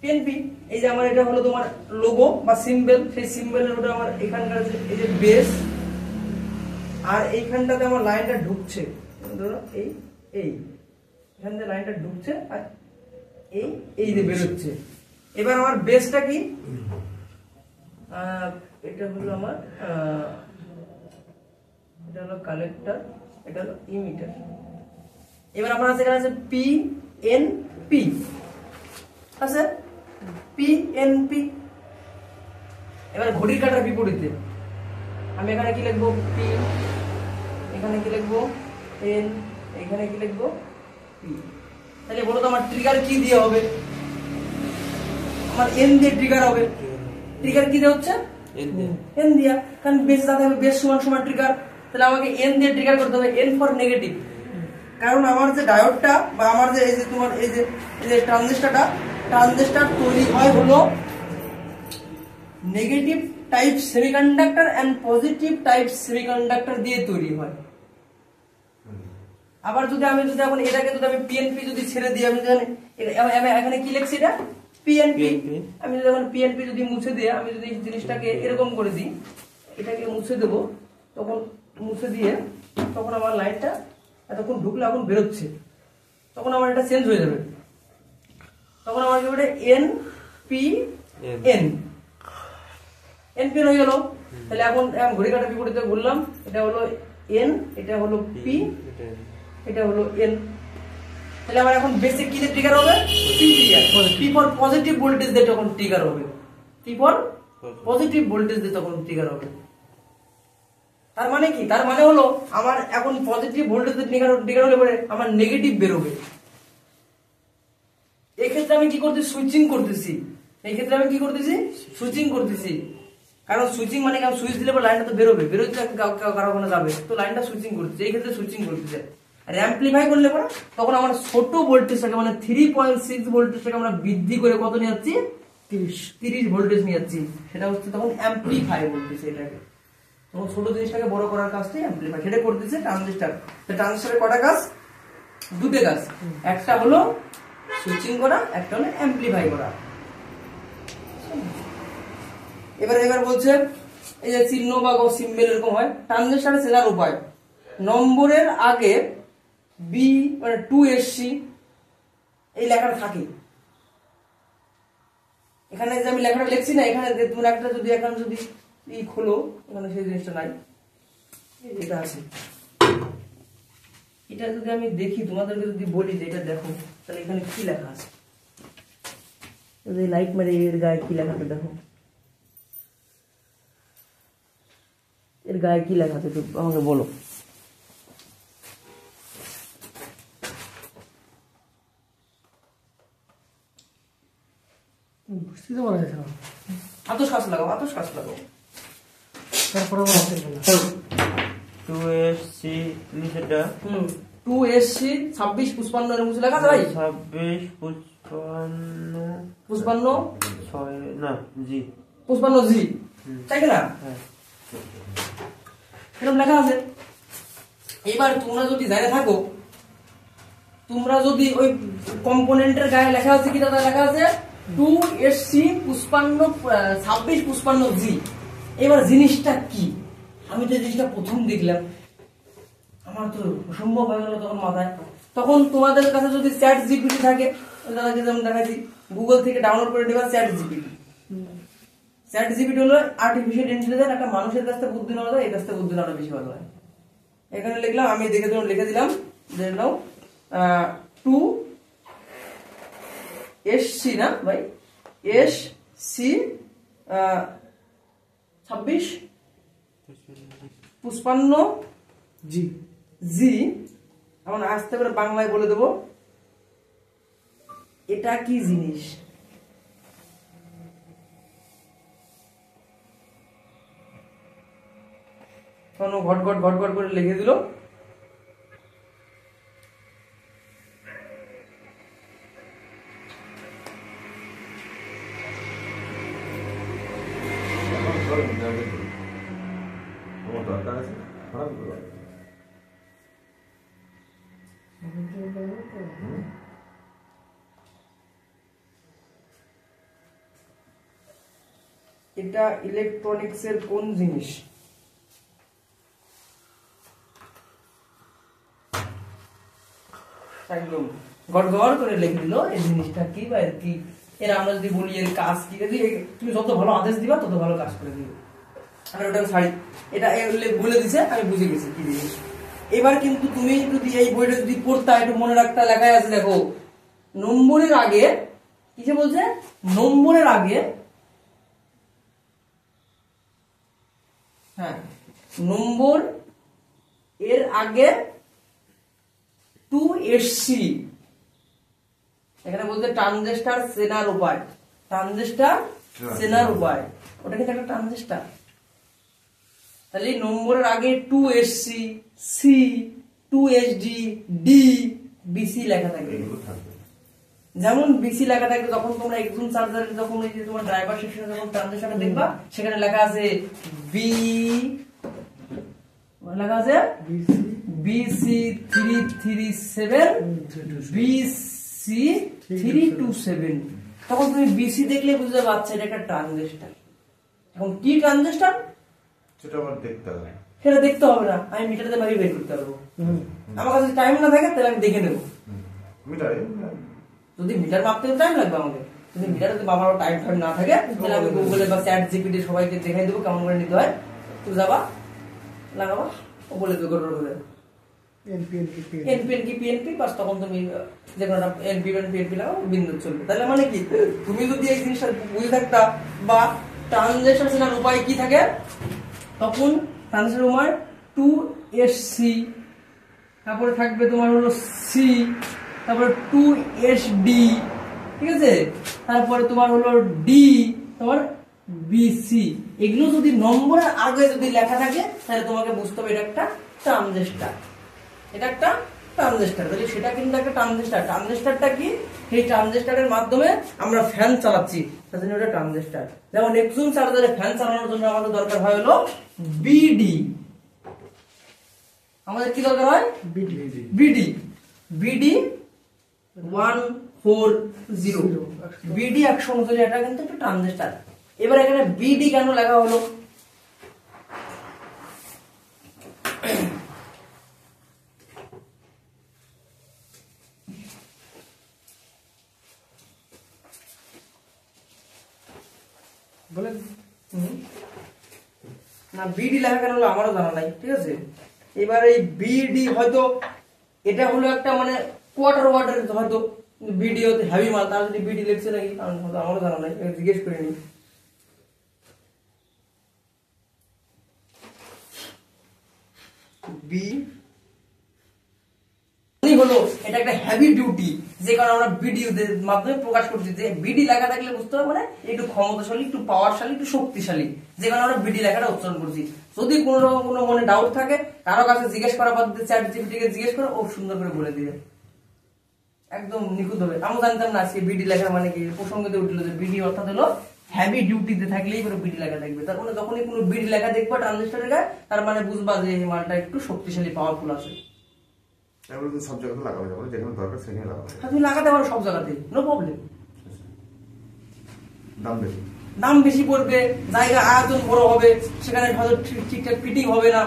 পিএনপি, এই যে আমার এটা হলো তোমার লোগো বা সিম্বল, সেই সিম্বলের ওটা আমার এখানকার এই যে বেস, আর এইখানটাতে আমার লাইনটা ঢুকছে, ধরো এই এই এখান থেকে লাইনটা ঢুকছে আর এই এই যে বেরোচ্ছে। এবার আমার বেসটা কি, এটা হলো আমার এটা হলো কালেক্টর, এটা হলো ইমিটার। এবার আপনার এখানে আছে পি এন পি, আছে পি এন পি। এবার ঘড়ির কাঁটার বিপরীতে আমি এখানে কি লিখবো, পি, এখানে কি লিখবো এন, এখানে কি লিখবো পি। তাহলে বলো তো আমার ট্রিগার কি দিয়ে হবে, আমার এন দিয়ে ট্রিগার হবে। ট্রিগার কি দিয়ে হচ্ছে, এন দিয়া, কারণ বেস যাতে হবে, বেস সমান সমান ট্রিগার, তাহলে আমাকে এন দিয়ে ট্রিগার করতে হবে, এন ফর নেগেটিভ। কারণ আমার যে ডায়োডটা বা আমার যে এই যে তোমার এই যে ট্রানজিস্টর তৈরি হয় হলো negative type semiconductor and positive type semiconductor দিয়ে তৈরি হয়। আবার যদি আমি এখন এটাকে যদি আমি পিএনপি যদি ছেড়ে দিই, আমি এখানে কি লিখছি, এটা পিএনপি। আমি যদি এখন পিএনপি যদি মুছে দিয়ে আমি যদি জিনিসটাকে এরকম করে দিই, এটাকে মুছে দেব, তখন মুছে দিয়ে তখন আমার লাইনটা এতক্ষণ ঢুকলে এখন বেরোচ্ছে, তখন আমার এটা চেঞ্জ হয়ে যাবে, তখন আমার কি হবে N P N, N P হয়ে গেল। তাহলে এখন ঘড়ি কাঁটার বিপরীতে বললাম, এটা হলো এন, এটা হলো পি, এটা হলো এন। তাহলে আমার এখন বেসিক কি দিয়ে ট্রিগার হবে, পি ফর পজিটিভ ভোল্টেজ দিয়ে তখন ট্রিগার হবে, পি ফর পজিটিভ ভোল্টেজ দিয়ে তখন ট্রিগার হবে। তার মানে কি, তার মানে হলো আমার এখন পজিটিভ ভোল্টেজ দিয়ে ট্রিগার হলে পরে আমার নেগেটিভ বেরোবে। এই ক্ষেত্রে আমি কি করতেছি, সুইচিং করতেছি। এই ক্ষেত্রে আমি কি করতেছি, সুইচিং করতেছি। কারণ সুইচিং মানে আমি সুইচ দিলে লাইনটা তো বেরোবে, বেরোতে কারো কোনো যাবে, তো লাইনটা সুইচিং করতেছে, এই ক্ষেত্রে সুইচিং করতেছে। আর অ্যাম্পলিফাই করলে পরে তখন আমার ছোট ভোল্টেজটাকে মানে 3.6 ভোল্টেজটাকে আমরা বৃদ্ধি করে কত নিয়ে যাচ্ছি, 30 ভোল্টেজ নিয়ে যাচ্ছি, সেটা হচ্ছে তখন অ্যাম্পলিফাই বলতেছে এটাকে। তখন ছোট জিনিসটাকে বড় করার কাজটাই অ্যাম্পলিফাই, সেটা করতেছে ট্রানজিস্টর। ট্রানজিস্টরের কটা কাজ, দুটো কাজ, একটা হলো সুইচিং করা, একটা হলো অ্যাম্পলিফাই করা। এবার বলছে এই যে চিহ্ন বা সিম্বল এরকম হয়, ট্রানজিস্টর চেনার উপায়। নম্বরের আগে বি মানে 2SC এই লেখাটা থাকে। এখানে যে আমি লেখাটা লিখছি না, এখানে তুমি একটা যদি এখন যদি খোলো, এখানে সেই জিনিসটা নাই, এটা আছে। এটা যদি আমি দেখি, তোমাদেরকে যদি বলি যে এটা দেখো, তাহলে এখানে কি লেখা আছে, লাইট মারে এর গায়ে কি লেখা আছে দেখো, এর গায়ে কি লেখা আছে একটু আমাকে বলো। বুঝতে পারা যাচ্ছে না। আতস কাজ লাগাও, আতস কাজ লাগাও। তারপরে 2SC নিচেটা 2SC 2655 এর মুছে লেখা আছে ভাই, 26 55 55 6 না জি 55G, তাই না? হ্যাঁ। এরকম লেখা আছে। এবার তোমরা যদি জানে থাকো, তোমরা যদি ওই কম্পোনেন্টের গায়ে লেখা আছে কি, দাদা লেখা আছে 2SC 2655G। এবার জিনিসটা কি, আমি তো জিনিসটা প্রথম দেখলাম, আমার তো অসম্ভব হয়ে গেল তখন মাথায়। তখন তোমাদের কাছে যদি চ্যাট জিপিটি থাকে, দাদাকে যেমন দেখাচ্ছি, গুগল থেকে ডাউনলোড করে নেবা চ্যাট জিপিটি। চ্যাট জিপিটি হলো আর্টিফিশিয়াল ইন্টেলিজেন্স, একটা মানুষের কাছ থেকে বুদ্ধি নেওয়া যায়, এই কাছ থেকে বুদ্ধি নেওয়াটা বেশি ভালো হয়। এখানে লিখলাম, আমি দেখে লিখে দিলাম, দেখলাম 2SC না ভাই, SC 2655G। এখন আস্তে করে বাংলায় বলে দেবো এটা কি জিনিস। ঘট ঘট ঘট ঘট করে লিখে দিল। আমার দরকার আছে, খারাপ করো। এটা ইলেকট্রনিক্স এর কোন জিনিস? একদম গড়গড় করে লিখে দিল এই জিনিসটা কি বা এর কি। এর আমরা যদি বলি এর কাজ কি, তুমি যত ভালো আদেশ দিবা তত ভালো কাজ করে দিবে। আমি ওটা ছাড়ি, এটা বলে দিছে, আমি বুঝে গেছি কি জিনিস। এবার কিন্তু তুমি যদি এই বইটা যদি পড়তা, একটু মনে রাখতা, লেখায় আছে দেখো, নম্বরের আগে কিসে বলছে, নম্বরের আগে, হ্যাঁ নম্বর এর আগে 2SC। এখানে বলতে ট্রানজিস্টর চেনার উপায়, ট্রানজিস্টর চেনার উপায়, ওটা কিন্তু একটা ট্রানজিস্টর। তাহলে নম্বরের আগে 2SC, C, 2SD, D, BC লেখা থাকবে। যেমন BC লেখা থাকবে, তখন তোমরা একজন চার্জারের যখন এই যে তোমার ড্রাইভার সেকশনে যখন ট্রানজিস্টরটা দেখবা, সেখানে লেখা আছে লেখা আছে BC337, BC327। তখন তুমি BC দেখলে বুঝতে পারছো এটা একটা ট্রানজিস্টর। এখন কি ট্রানজিস্টর সেটা আমার দেখতে হবে, সেটা দেখতে হবে না, আমি মিটারতে ভাবে বের করতে পারবো। আমার কাছে টাইম না থাকে তাহলে আমি দেখে নেবো। মিটারে যদি মিটার মাপতে টাইম লাগবে আমাকে, যদি মিটারে আমার টাইম না থাকে তাহলে আমি গুগলে বা চ্যাট জিপিটি সবাইকে দেখাই দেবো কেমন করে নিতে হয়। তুই যাবা, লাগাবা, ও বলে দেবে গড় করে এনপি পিএনপি, বাস তখন তুমি যে কোনো এনপি পিএনপি লাগাও, বিন্দু চলবে। তাহলে মানে কি, তুমি যদি এই জিনিসটা বুঝে থাকতা বা ট্রানজিস্টর চেনার উপায় কি থাকে, তখন ট্রানজিস্টর উপায় 2SC, তারপরে থাকবে তোমার হলো C, তারপরে 2SD, ঠিক আছে, তারপরে তোমার হলো D, তোমার BC। এগুলো যদি নম্বরের আগে যদি লেখা থাকে তাহলে তোমাকে বুঝতে হবে এটা একটা ট্রানজিস্টর, এটা একটা ট্রানজিস্টর। তাহলে সেটা কিন্তু একটা ট্রানজিস্টর। ট্রানজিস্টরটা কি, এই ট্রানজিস্টরের মাধ্যমে আমরা ফ্যান চালাচ্ছি, তার জন্য এটা ট্রানজিস্টর। যেমন একজন চার্জারে ফ্যান চালানোর জন্য আমাদের দরকার হয় হলো BD, আমাদের কি দরকার হয় BD 1 40 বিডি 139, এটা কিন্তু একটা ট্রানজিস্টার। এবার এখানে বিডি কেন লেখা হলো? বলেন। না বিডি লেখা কেন হলো আমারও জানা নাই, ঠিক আছে। এবার এই বিডি হয়তো এটা হলো একটা মানে কোয়ার্টার ওয়াটার, হয়তো বিডি হতে হেভি মাল, তার যদি বিডি লিখছে নাকি আমারও জানা নাই, জিজ্ঞেস করে নি। বি হলো এটা একটা হেভি ডিউটি, যে কারণে আমরা ভিডিওদের মাধ্যমে প্রকাশ করছি যে বিডি লেখা থাকলে বুঝতে হবে মানে একটু ক্ষমতাশালী, একটু পাওয়ারশালী, একটু শক্তিশালী, যে কারণে আমরা বিডি লেখাটা উচ্চারণ করছি। যদি কোনো রকম কোনো মনে ডাউট থাকে, কারো কাছে জিজ্ঞেস করার পদ্ধতি চ্যাট জিপিটিকে জিজ্ঞেস করে, ও সুন্দর করে বলে দিবে একদম নিখুঁত হবে। আমি জানতাম না আজকে বিডি লেখা মানে কি, প্রসঙ্গতে উঠলো যে বিডি অর্থাৎ হলো হেভি ডিউটিতে থাকলেই করে বিডি লেখা থাকবে। তার মানে যখনই কোনো বিডি লেখা দেখবা ট্রানজিস্টরের গায়ে, তার মানে বুঝবা যে এই মালটা একটু শক্তিশালী, পাওয়ারফুল আছে। এগুলো তো সব জায়গাতে লাগানো যাবে না, যেখানে দরকার সেখানে লাগানো যাবে। তুমি লাগাতে পারো সব জায়গাতে, নো প্রবলেম। দাম বেশি, দাম বেশি পড়বে, জায়গা আয়তন বড় হবে, সেখানে হয়তো ঠিকঠাক ফিটিং হবে না।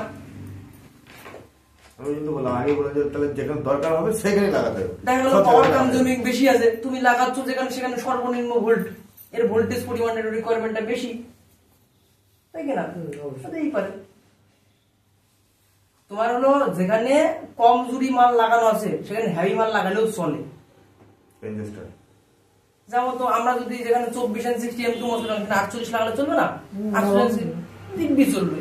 আমি কিন্তু বললাম আগে বলে যে তাহলে যেখানে দরকার হবে সেখানে লাগাতে হবে। দেখা গেল পাওয়ার কনজিউমিং বেশি আছে, তুমি লাগাচ্ছ যেখানে, সেখানে সর্বনিম্ন ভোল্ট, এর ভোল্টেজ পরিমাণের রিকোয়ারমেন্টটা বেশি, তাই কিনা? হতেই পারে। তোমার হলো যেখানে কম জুড়ি মাল লাগানো আছে সেখানে হেভি মাল লাগালেও চলে। ট্রানজিস্টর যেমন তো আমরা যদি যেখানে 24 and 60 M2 মতো 48 লাগালে চলবে না? 48 দিব্যি চলবে,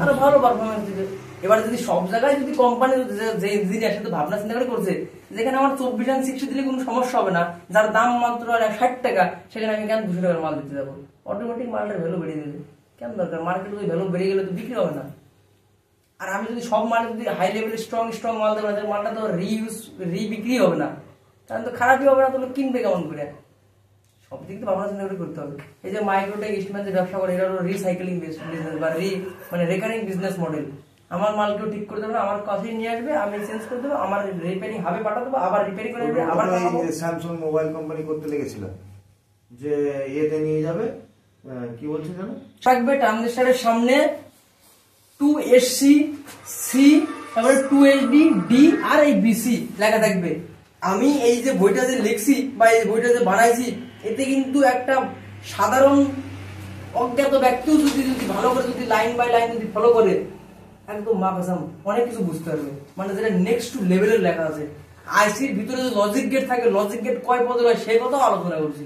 আরো ভালো পারফরমেন্স দিবে। এবার যদি সব জায়গায় যদি কোম্পানি যে ইঞ্জিনিয়ার সাথে ভাবনা চিন্তা করে করছে যেখানে আমার 24 and 60 দিলে কোনো সমস্যা হবে না, যার দাম মাত্র 60 টাকা, সেখানে আমি কেন 200 টাকার মাল দিতে যাবো? অটোমেটিক মালটার ভ্যালু বেড়ে যাবে। কেন দরকার? মার্কেটে যদি ভ্যালু বেড়ে গেলে তো বিক্রি হবে না। আর আমি যদি সব মাল যদি হাই লেভেলের স্ট্রং মাল দেবো, মালটা তো বিক্রি হবে না, তাহলে তো খারাপই হবে না, তো কিনবে কেমন করে? সব দিক তো ভাবনা চিন্তা করে করতে হবে। এই যে মাইক্রোটেক ইস্টম্যান যে ব্যবসা করে, এটা হলো রিসাইকেলিং বিজনেস বা মানে রেকারিং বিজনেস মডেল। আমার মাল কেউ ঠিক করে দেবে না, আমার কাছেই নিয়ে আসবে, আমি চেঞ্জ করে দেবো, আমার রিপেয়ারিং হবে পাঠা দেবো, আবার রিপেয়ারিং করে দেবে, আবার স্যামসাং মোবাইল কোম্পানি করতে লেগেছিল যে ইয়েতে নিয়ে যাবে, কি বলছে জানো, থাকবে ট্রানজিস্টরের সামনে 2SC C, তারপরে 2SD D আর এই BC লেখা থাকবে। আমি এই যে বইটা যে লিখছি বা এই বইটা যে বানাইছি, এতে কিন্তু একটা সাধারণ অজ্ঞাত ব্যক্তিও যদি ভালো করে যদি লাইন বাই লাইন যদি ফলো করে, একদম মা কসম অনেক কিছু বুঝতে পারবে। মানে যেটা নেক্সট টু লেভেলের লেখা আছে। আইসির ভিতরে যে লজিক গেট থাকে, লজিক গেট কয় পদের হয় সেই কথাও আলোচনা করছি।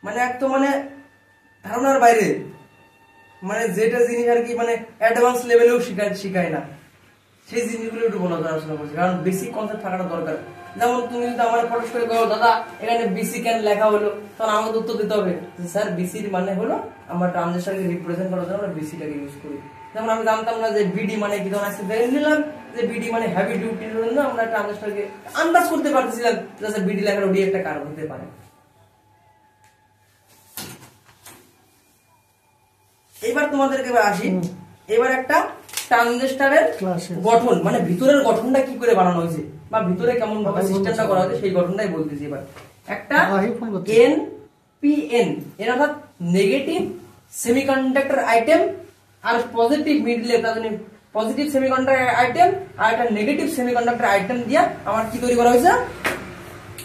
মানে একদম মানে ধারণার বাইরে, মানে যেটা জিনিস আর কি মানে অ্যাডভান্স লেভেলেও শিখায় না, সেই জিনিসগুলো একটু বলা আলোচনা করছি, কারণ বেসিক কনসেপ্ট থাকাটা দরকার। যেমন তুমি যদি আমার ফটো করে বলো দাদা এখানে বিসি কেন লেখা হলো, তখন আমাকে উত্তর দিতে হবে যে স্যার বিসির মানে হলো আমরা ট্রানজিস্টরকে রিপ্রেজেন্ট করার জন্য আমরা বিসিটাকে ইউজ করি। যেমন আমি জানতাম না যে বিডি মানে কি, তখন আজকে দেখে নিলাম যে বিডি মানে হেভি ডিউটির জন্য আমরা ট্রানজিস্টরকে আন্দাজ করতে পারতেছিলাম যে বিডি লেখার ওডি একটা কারণ হতে পারে। এবার তোমাদেরকে আসি, এবার একটা ট্রানজিস্টরের গঠন মানে ভিতরের গঠনটা কি করে বানানো হয়েছে বা ভিতরে কেমন ভাবে সিস্টেমটা করা হয়েছে সেই গঠনটাই বলতেছি। এবার একটা NPN এর অর্থাৎ নেগেটিভ সেমিকন্ডাক্টর আইটেম, আর পজিটিভ মিডলে পজিটিভ সেমিকন্ডাক্টর আইটেম আর একটা নেগেটিভ সেমিকন্ডাক্টর আইটেম দিয়ে আমার কি তৈরি করা হয়েছে,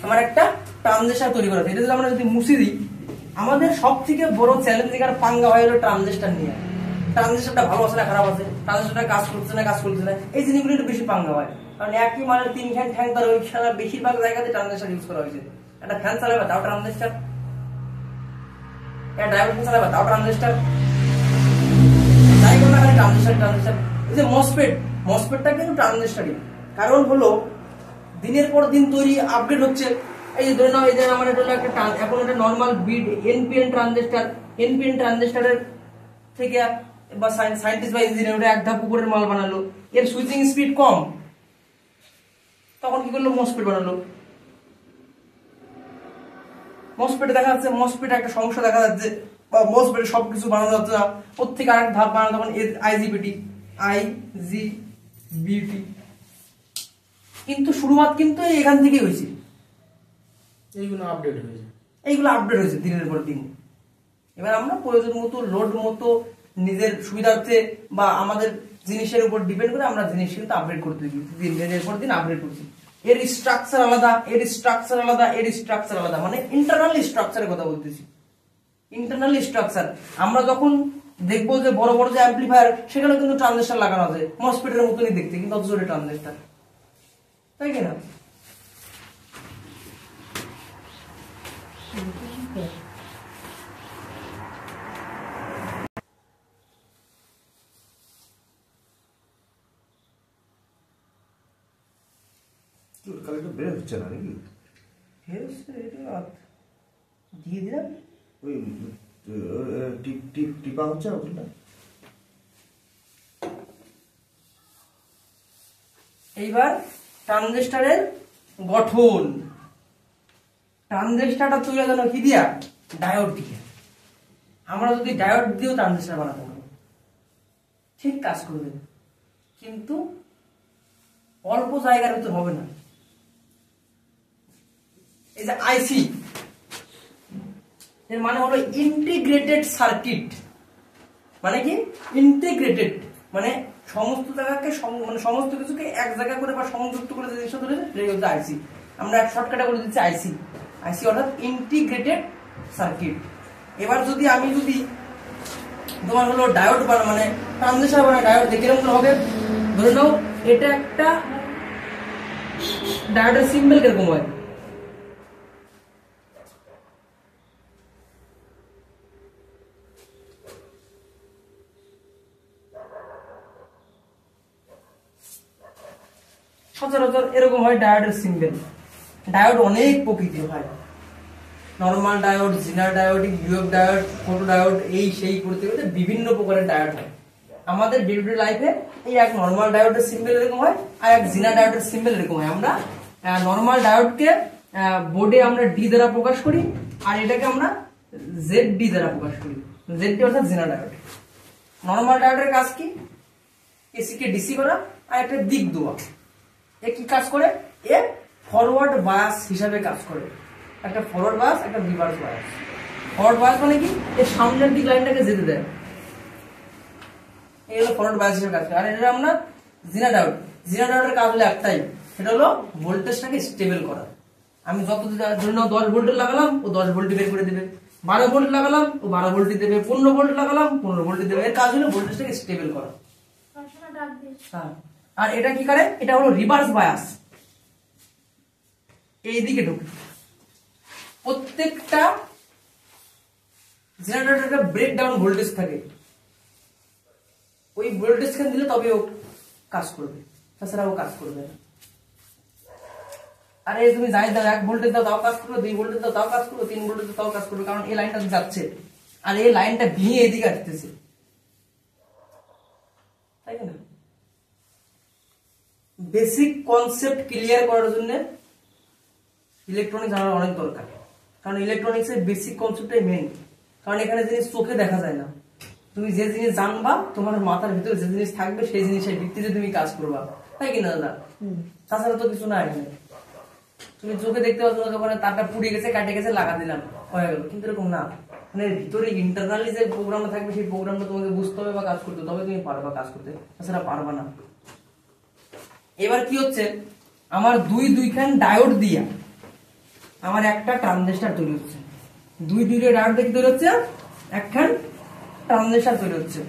আমার একটা ট্রানজিস্টর তৈরি করা হয়েছে। এটা যদি আমরা যদি মুছে দিই, আমাদের সব থেকে বড় চ্যালেঞ্জিং আর পাঙ্গা হয় হলো ট্রানজিস্টর নিয়ে। ট্রানজিস্টরটা ভালো আছে না খারাপ আছে, ট্রানজিস্টরটা কাজ করছে না, এই জিনিসগুলো একটু বেশি পাঙ্গা হয়। কারণ একই মালের 3 ফ্যান তার ওই সারা বেশিরভাগ জায়গাতে ট্রানজিস্টর ইউজ করা হয়েছে। একটা ফ্যান চালাবে তাও ট্রানজিস্টর, একটা ড্রাইভার ফ্যান চালাবে তাও ট্রানজিস্টর, যাই কোনো না ট্রানজিস্টর। এই যে মসফেটটা কিন্তু ট্রানজিস্টরই। কারণ হলো দিনের পর দিন তৈরি আপডেট হচ্ছে। এই যে ধরে নাও, এই যে আমার এটা হলো একটা এখন একটা নর্মাল বিড NPN ট্রানজিস্টরের থেকে বা সায়েন্টিস্ট বা ইঞ্জিনিয়ার ওটা এক ধাপ উপরের মাল বানালো, এর সুইচিং স্পিড কম, তখন কি করলো মসফেট বানালো। মসফেটে দেখা যাচ্ছে মসফেটে একটা সমস্যা দেখা যাচ্ছে বা মসফেটে সবকিছু বানানো যাচ্ছে না, ওর থেকে আরেক ধাপ বানানো, তখন IGBT কিন্তু শুরুয়াত কিন্তু এখান থেকেই হয়েছে। এইগুলো আপডেট হয়েছে। এইগুলো আপডেট হয়েছে দিনের পর দিন। এবার আমরা প্রয়োজন মতো লোড মতো নিজের সুবিধার্থে বা আমাদের জিনিসের উপর ডিপেন্ড করে আমরা জিনিস কিন্তু আপডেট করতে দিনের পর দিন আপডেট করছি। এর স্ট্রাকচার আলাদা, এর স্ট্রাকচার আলাদা, এর স্ট্রাকচার আলাদা, মানে ইন্টারনাল স্ট্রাকচারের কথা বলতেছি। ইন্টারনাল স্ট্রাকচার আমরা যখন দেখবো যে বড় বড় যে অ্যাম্পলিফায়ার, সেখানে কিন্তু ট্রানজিস্টর লাগানো আছে মসফেটের মতনই দেখতে, কিন্তু অথচ ওটা ট্রানজিস্টর, তাই কিনা? কালেক্টর বের হচ্ছে না নাকি? দিয়ে দিলাম, ওই টিপা হচ্ছে ওটা। এইবার ট্রানজিস্টরের গঠন, ট্রানজিস্টরটা তৈরি যেন কি দিয়া, ডায়োড দিয়ে। আমরা যদি ডায়োড দিয়েও ট্রানজিস্টর বানাতে পারবো, ঠিক কাজ করবে, কিন্তু অল্প জায়গার ভিতর হবে না। এই যে আইসি, এর মানে হলো ইন্টিগ্রেটেড সার্কিট। মানে কি ইন্টিগ্রেটেড, মানে সমস্ত জায়গাকে মানে সমস্ত কিছুকে এক জায়গা করে বা সংযুক্ত করে যে জিনিসটা ধরেছে সেটাই হচ্ছে আইসি। আমরা এক শর্টকাটে করে দিচ্ছি আইসি। আইসি অর্থাৎ ইন্টিগ্রেটেড সার্কিট। এবার যদি আমি যদি তোমার হলো ডায়োড বানা, মানে ট্রানজিস্টর বানা ডায়োড দেখে এরকম হবে, ধরে নাও এটা একটা ডায়োডের সিম্বল কিরকম হয়, সচরাচর এরকম হয় ডায়োডের সিম্বল। ডায়োড অনেক প্রকৃতির হয়, নরমাল ডায়োড, জিনার diode, UF diode, photo diode, এই সেই করতে করতে বিভিন্ন প্রকারের ডায়োড হয়। আমাদের ডে টু ডে লাইফে এই এক নরমাল ডায়োডের সিম্বল এরকম হয়, আর এক জিনার ডায়োডের সিম্বল এরকম হয়। আমরা নরমাল ডায়োডকে বোর্ডে আমরা ডি দ্বারা প্রকাশ করি, আর এটাকে আমরা জেড ডি দ্বারা প্রকাশ করি। জেড ডি অর্থাৎ জিনার ডায়োড। নরমাল ডায়োডের কাজ কি, এসি কে ডিসি করা আর একটা দিক দেওয়া। এ কি কাজ করে, এ ফরওয়ার্ড বায়াস হিসাবে কাজ করে। একটা ফরওয়ার্ড বায়াস, একটা রিভার্স বায়াস। ফরওয়ার্ড বায়াস মানে কি, এর সামনের দিক লাইনটাকে যেতে দেয়, এই হলো ফরওয়ার্ড বায়াস হিসেবে কাজ করে। আর এটা আমরা জিনার ডায়োড, জিনার ডায়োডের কাজ হলো একটাই, সেটা হলো ভোল্টেজটাকে স্টেবল করা। আমি যত ধরে নাও 10 ভোল্ট লাগালাম, ও 10 ভোল্ট বের করে দেবে, 12 ভোল্ট লাগালাম, ও 12 ভোল্ট দেবে, 15 ভোল্ট লাগালাম, 15 ভোল্ট দেবে। এর কাজ হলো ভোল্টেজটাকে স্টেবল করা। হ্যাঁ, আর এটা কি করে, এটা হলো রিভার্স বায়াস, এইদিকে ঢুকে। প্রত্যেকটা জেনারেটরের একটা ব্রেকডাউন ভোল্টেজ থাকে, ওই ভোল্টেজ খান দিলে তবে ও কাজ করবে, তাছাড়া ও কাজ করবে না। আরে তুমি যাই দাও, 1 ভোল্টেজ দাও তাও কাজ করবে, 2 ভোল্টেজ দাও তাও কাজ করবে, 3 ভোল্টেজ দাও তাও কাজ করবে, কারণ এই লাইনটা যাচ্ছে আর এই লাইনটা ভেঙে এদিকে আসতেছে, তাই না? বেসিক কনসেপ্ট ক্লিয়ার করার জন্য ইলেকট্রনিক্স জানার অনেক দরকার, কারণ ইলেকট্রনিক্সের বেসিক কনসেপ্টটাই মেইন। কারণ এখানে জিনিস চোখে দেখা যায় না, তুমি যে জিনিস জানবা তোমার মাথার ভিতরে যে জিনিস থাকবে সেই জিনিসের ভিত্তিতে তুমি কাজ করবা, তাই কিনা দাদা? তাছাড়া তো কিছু না এখানে। তুমি চোখে দেখতে পাচ্ছ না, ওখানে তারটা পুড়ে গেছে, কাটে গেছে, লাগা দিলাম, হয়ে গেল, কিন্তু এরকম না। মানে ভিতরে ইন্টারনালি যে প্রোগ্রামটা থাকবে সেই প্রোগ্রামটা তোমাকে বুঝতে হবে বা কাজ করতে, তবে তুমি পারবা কাজ করতে, তাছাড়া পারবা না। এবার কি হচ্ছে, আমার দুইখান ডায়োড দিয়া আমার একটা ট্রানজিস্টর তৈরি হচ্ছে, দুইটা ডায়োড দিয়ে তৈরি হচ্ছে, একখান ট্রানজিস্টর তৈরি হচ্ছে।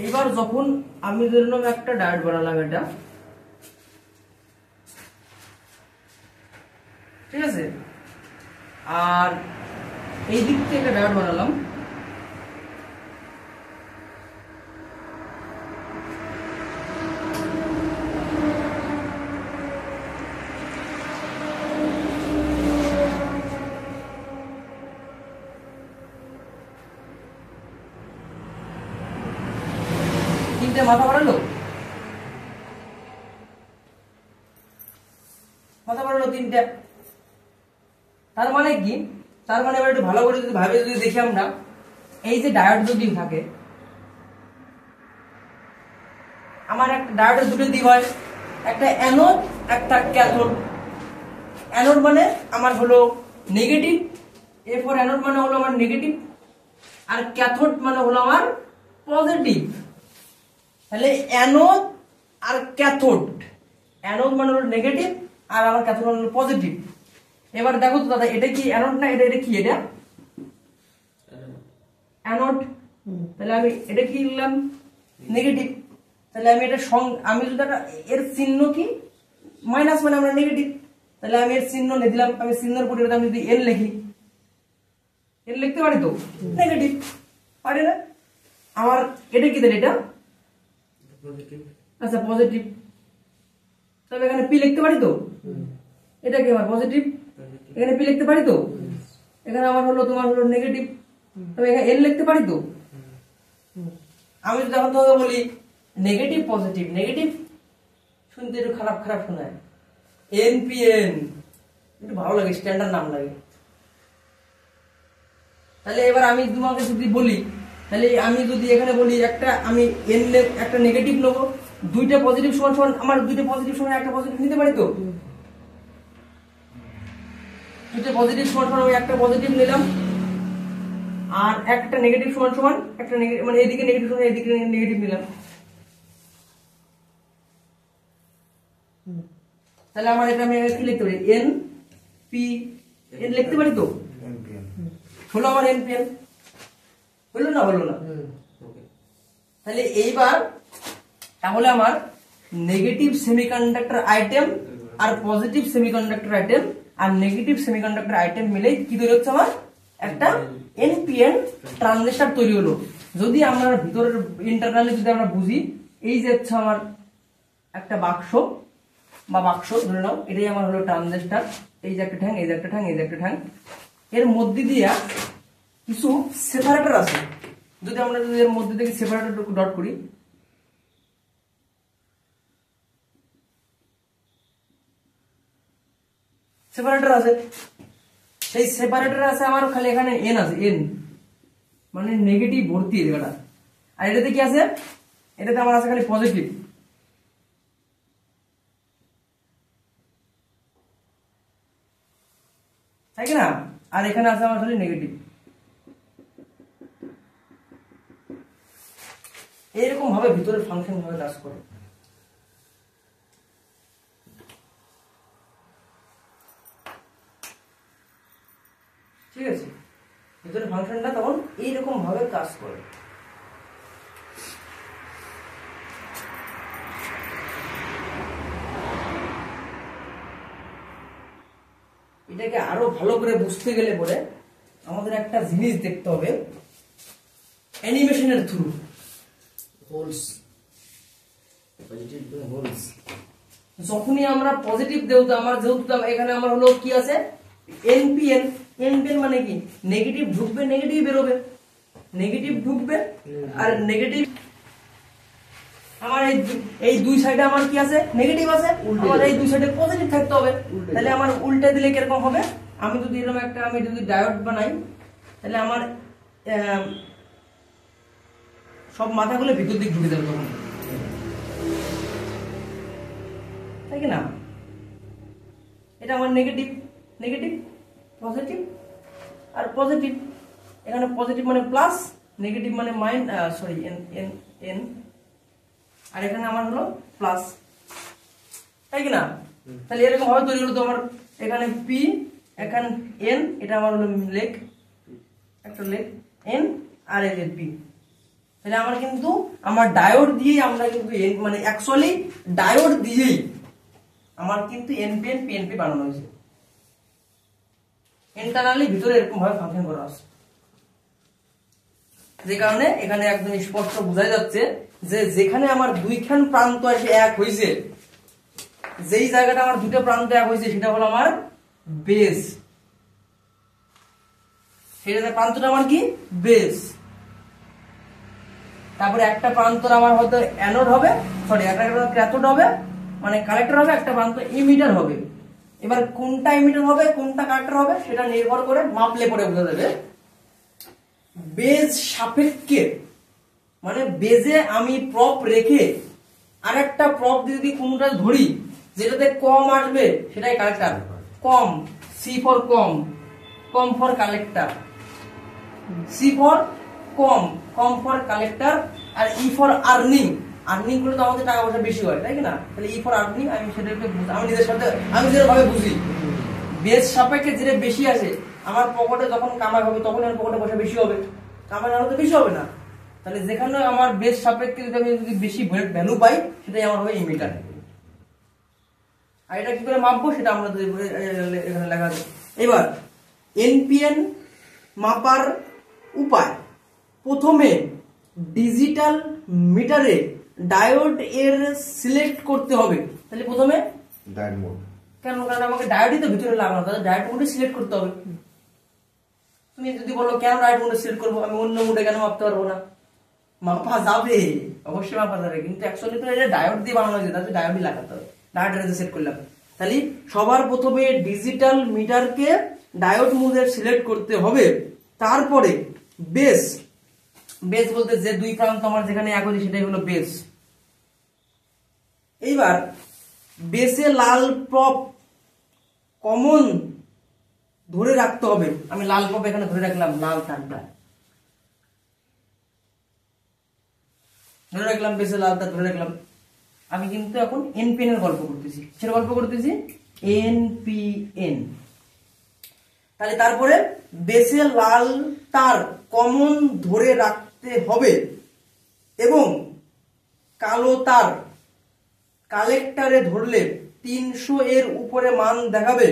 এইবার যখন আমি ধরলাম একটা ডায়োড বানালাম, এটা ঠিক আছে, আর এই দিক থেকে একটা ডায়োড বানালাম, মাথা বাড়ালো, মাথা বাড়ালো 3টে। তার মানে কি, তার মানে এবার একটু ভালো করে যদি ভাবে যদি দেখি আমরা, এই যে ডায়োড যদি থাকে, আমার একটা ডায়োডের দুটো দিক হয়, একটা অ্যানোড একটা ক্যাথোড। অ্যানোড মানে আমার হলো নেগেটিভ, এ ফর অ্যানোড মানে হলো আমার নেগেটিভ, আর ক্যাথোড মানে হলো আমার পজিটিভ। তাহলে অ্যানোড আর ক্যাথোড, অ্যানোড মানে হলো নেগেটিভ আর আমার ক্যাথোড মানে হলো পজিটিভ। এবার দেখো তো দাদা, এটা কি অ্যানোড না? এটা কি? এটা অ্যানোড। তাহলে আমি এটা কি লিখলাম? নেগেটিভ। তাহলে আমি এটা আমি যদি এর চিহ্ন কি মাইনাস মানে আমরা নেগেটিভ, তাহলে আমি এর চিহ্ন লিখে দিলাম। আমি চিহ্নের পরিবর্তে আমি যদি এন লিখি, এন লিখতে পারি তো? নেগেটিভ পারি না। আমার এটা কি তাহলে? এটা আচ্ছা পজিটিভ। তবে এখানে পি লিখতে পারি তো? এটা কি আমার পজিটিভ, এখানে পি লিখতে পারি তো? এখানে আমার হলো তোমার হলো নেগেটিভ, তবে এখানে এন লিখতে পারি তো? আমি যদি এখন তোমাকে বলি নেগেটিভ পজিটিভ, নেগেটিভ শুনতে একটু খারাপ খারাপ শোনায়, এনপিএন একটু ভালো লাগে, স্ট্যান্ডার্ড নাম লাগে। তাহলে এবার আমি তোমাকে যদি বলি, তাহলে আমি যদি এখানে বলি একটা আমি এন একটা নেগেটিভ নেবো, দুইটা পজিটিভ সমান সমান, আমার দুইটা পজিটিভ সমান একটা পজিটিভ নিতে পারি তো? দুইটা পজিটিভ সমান সমান আমি একটা পজিটিভ নিলাম, আর একটা নেগেটিভ সমান সমান একটা নেগেটিভ, মানে এদিকে নেগেটিভ সমান এদিকে নেগেটিভ নিলাম। তাহলে আমার এটা আমি কি লিখতে পারি? এন পি এন লিখতে পারি তো? হলো আমার এনপিএন, হলো না? হলো না? তাহলে এইবার তাহলে আমার নেগেটিভ সেমিকন্ডাক্টর আইটেম আর পজিটিভ সেমিকন্ডাক্টর আইটেম আর নেগেটিভ সেমিকন্ডাক্টর আইটেম মিলে কি তৈরি হচ্ছে? আমার একটা এনপিএন ট্রানজিস্টর তৈরি হলো। যদি আমরা ভিতরের ইন্টারনালি যদি আমরা বুঝি, এই যে হচ্ছে আমার একটা বাক্স বা বাক্স ধরে নাও, এটাই আমার হলো ট্রানজিস্টর। এই যে একটা ঠ্যাং, এই যে একটা ঠ্যাং, এই যে একটা ঠ্যাং, এর মধ্যে দিয়ে কিছু সেপারেটর আছে। যদি আমরা যদি এর মধ্যে থেকে সেপারেটর ডট করি, সেপারেটর আছে, সেই সেপারেটর আছে আমার খালি এখানে এন আছে, এন মানে নেগেটিভ ভর্তি এই জায়গাটা। আর এটাতে কি আছে? এটাতে আমার আছে খালি পজিটিভ। তাই কি না? আর এখানে আছে আমার খালি নেগেটিভ। এইরকম ভাবে ভিতরের ফাংশন ভাবে কাজ করে। ঠিক আছে, ভিতরের ফাংশনটা তখন এইরকম ভাবে কাজ করে। এটাকে আরো ভালো করে বুঝতে গেলে পরে আমাদের একটা জিনিস দেখতে হবে অ্যানিমেশনের থ্রু। Holes, positive holes. যখনই আমরা পজিটিভ দেব, আমার যেহেতু এখানে আমার হলো কি আছে? এনপিএন। এনপিএন মানে কি? নেগেটিভ ঢুকবে, নেগেটিভ বেরোবে, নেগেটিভ ঢুকবে আর নেগেটিভ। আমার এই দুই সাইডে আমার কি আছে? নেগেটিভ আছে। আমার এই দুই সাইডে পজিটিভ থাকতে হবে। তাহলে আমার উল্টে দিলে কিরকম হবে? আমি যদি এরকম একটা আমি যদি ডায়োড বানাই, তাহলে আমার সব মাথাগুলো ভিতর দিক ঢুকে যাবে তখন, তাই কি না? এটা আমার নেগেটিভ, নেগেটিভ পজিটিভ আর পজিটিভ। এখানে পজিটিভ মানে প্লাস, নেগেটিভ মানে সরি এন এন এন, আর এখানে আমার হলো প্লাস, তাই কি না? তাহলে এরকম ভাবে তৈরি হলো তো আমার এখানে পি, এখানে এন, এটা আমার হলো লেগ, একটা লেগ এন আর এই যে পি। তাহলে আমার কিন্তু আমার ডায়োড দিয়েই আমরা কিন্তু মানে অ্যাকচুয়ালি ডায়োড দিয়েই আমার কিন্তু এনপিএন পিএনপি বানানো হয়েছে। ইন্টারনালি ভিতরে এরকম ভাবে ফাংশন করা আছে, যে কারণে এখানে একদম স্পষ্ট বোঝা যাচ্ছে যে যেখানে আমার দুইখান প্রান্ত এসে এক হয়েছে, যেই জায়গাটা আমার দুটো প্রান্ত এক হয়েছে সেটা হলো আমার বেস। সেটা প্রান্তটা আমার কি? বেস। তারপরে একটা প্রান্ত আমার হয়তো অ্যানোড হবে, সরি একটা ক্যাথোড হবে মানে কালেক্টর হবে, একটা প্রান্ত ইমিটার হবে। এবার কোনটা ইমিটার হবে কোনটা কালেক্টর হবে সেটা নির্ভর করে মাপলে পরে বোঝা যাবে। বেজ সাপেক্ষে মানে বেজে আমি প্রপ রেখে আর একটা প্রপ যদি কোনটা ধরি যেটাতে কম আসবে সেটাই collector. Com, C for com, com for collector, C for com, com for collector, আর ই ফর আর্নিং। আর্নিং করলে তো আমাদের টাকা পয়সা বেশি হয়, তাই না? তাহলে ই ফর আর্নিং আমি সেটাকে আমি নিজের সাথে আমি যেভাবে বুঝি, বেস সাপেক্ষে যেটা বেশি আসে আমার পকেটে যখন কামাই হবে তখন আমার পকেটে পয়সা বেশি হবে, কামাই না হলে তো বেশি হবে না। তাহলে যেখানে আমার বেস সাপেক্ষে যদি আমি যদি বেশি ভ্যালু পাই সেটাই আমার হবে ইমিটার। আর এটা কি করে মাপবো সেটা আমরা এখানে লেখা আছে। এবার এনপিএন মাপার উপায়, প্রথমে ডিজিটাল মিটারে ডায়োড এর সিলেক্ট করতে হবে। তাহলে প্রথমে ডায়োড মোড, কেন? কারণ আমাকে ডায়োডই তো ভিতরে লাগানো, তাহলে ডায়োড মোডে সিলেক্ট করতে হবে। তুমি যদি বলো কেন ডায়োড মোডে সিলেক্ট করবো, আমি অন্য মোডে কেন মাপতে পারবো না? মাপা যাবে, অবশ্যই মাপা যাবে, কিন্তু অ্যাকচুয়ালি তো এটা ডায়োড দিয়ে বানানো হয়েছে, তাহলে ডায়োডই লাগাতে হবে। ডায়োড সেট করলাম। তাহলে সবার প্রথমে ডিজিটাল মিটারকে ডায়োড মোডে সিলেক্ট করতে হবে। তারপরে বেস, বেস বলতে যে দুই প্রান্ত আমার যেখানে এক হচ্ছে সেটাই হলো বেস। এইবার বেসে লাল প্রপ কমন ধরে রাখতে হবে। আমি লাল প্রপ এখানে ধরে রাখলাম, লাল তারটা ধরে রাখলাম, বেসে লাল তার ধরে রাখলাম। আমি কিন্তু এখন এনপিএন এর গল্প করতেছি, সেটা গল্প করতেছি এনপিএন। তাহলে তারপরে বেসে লাল তার কমন ধরে রাখতে হবে এবং কালো তার কালেক্টরে ধরলে 300 এর উপরে মান দেখাবে।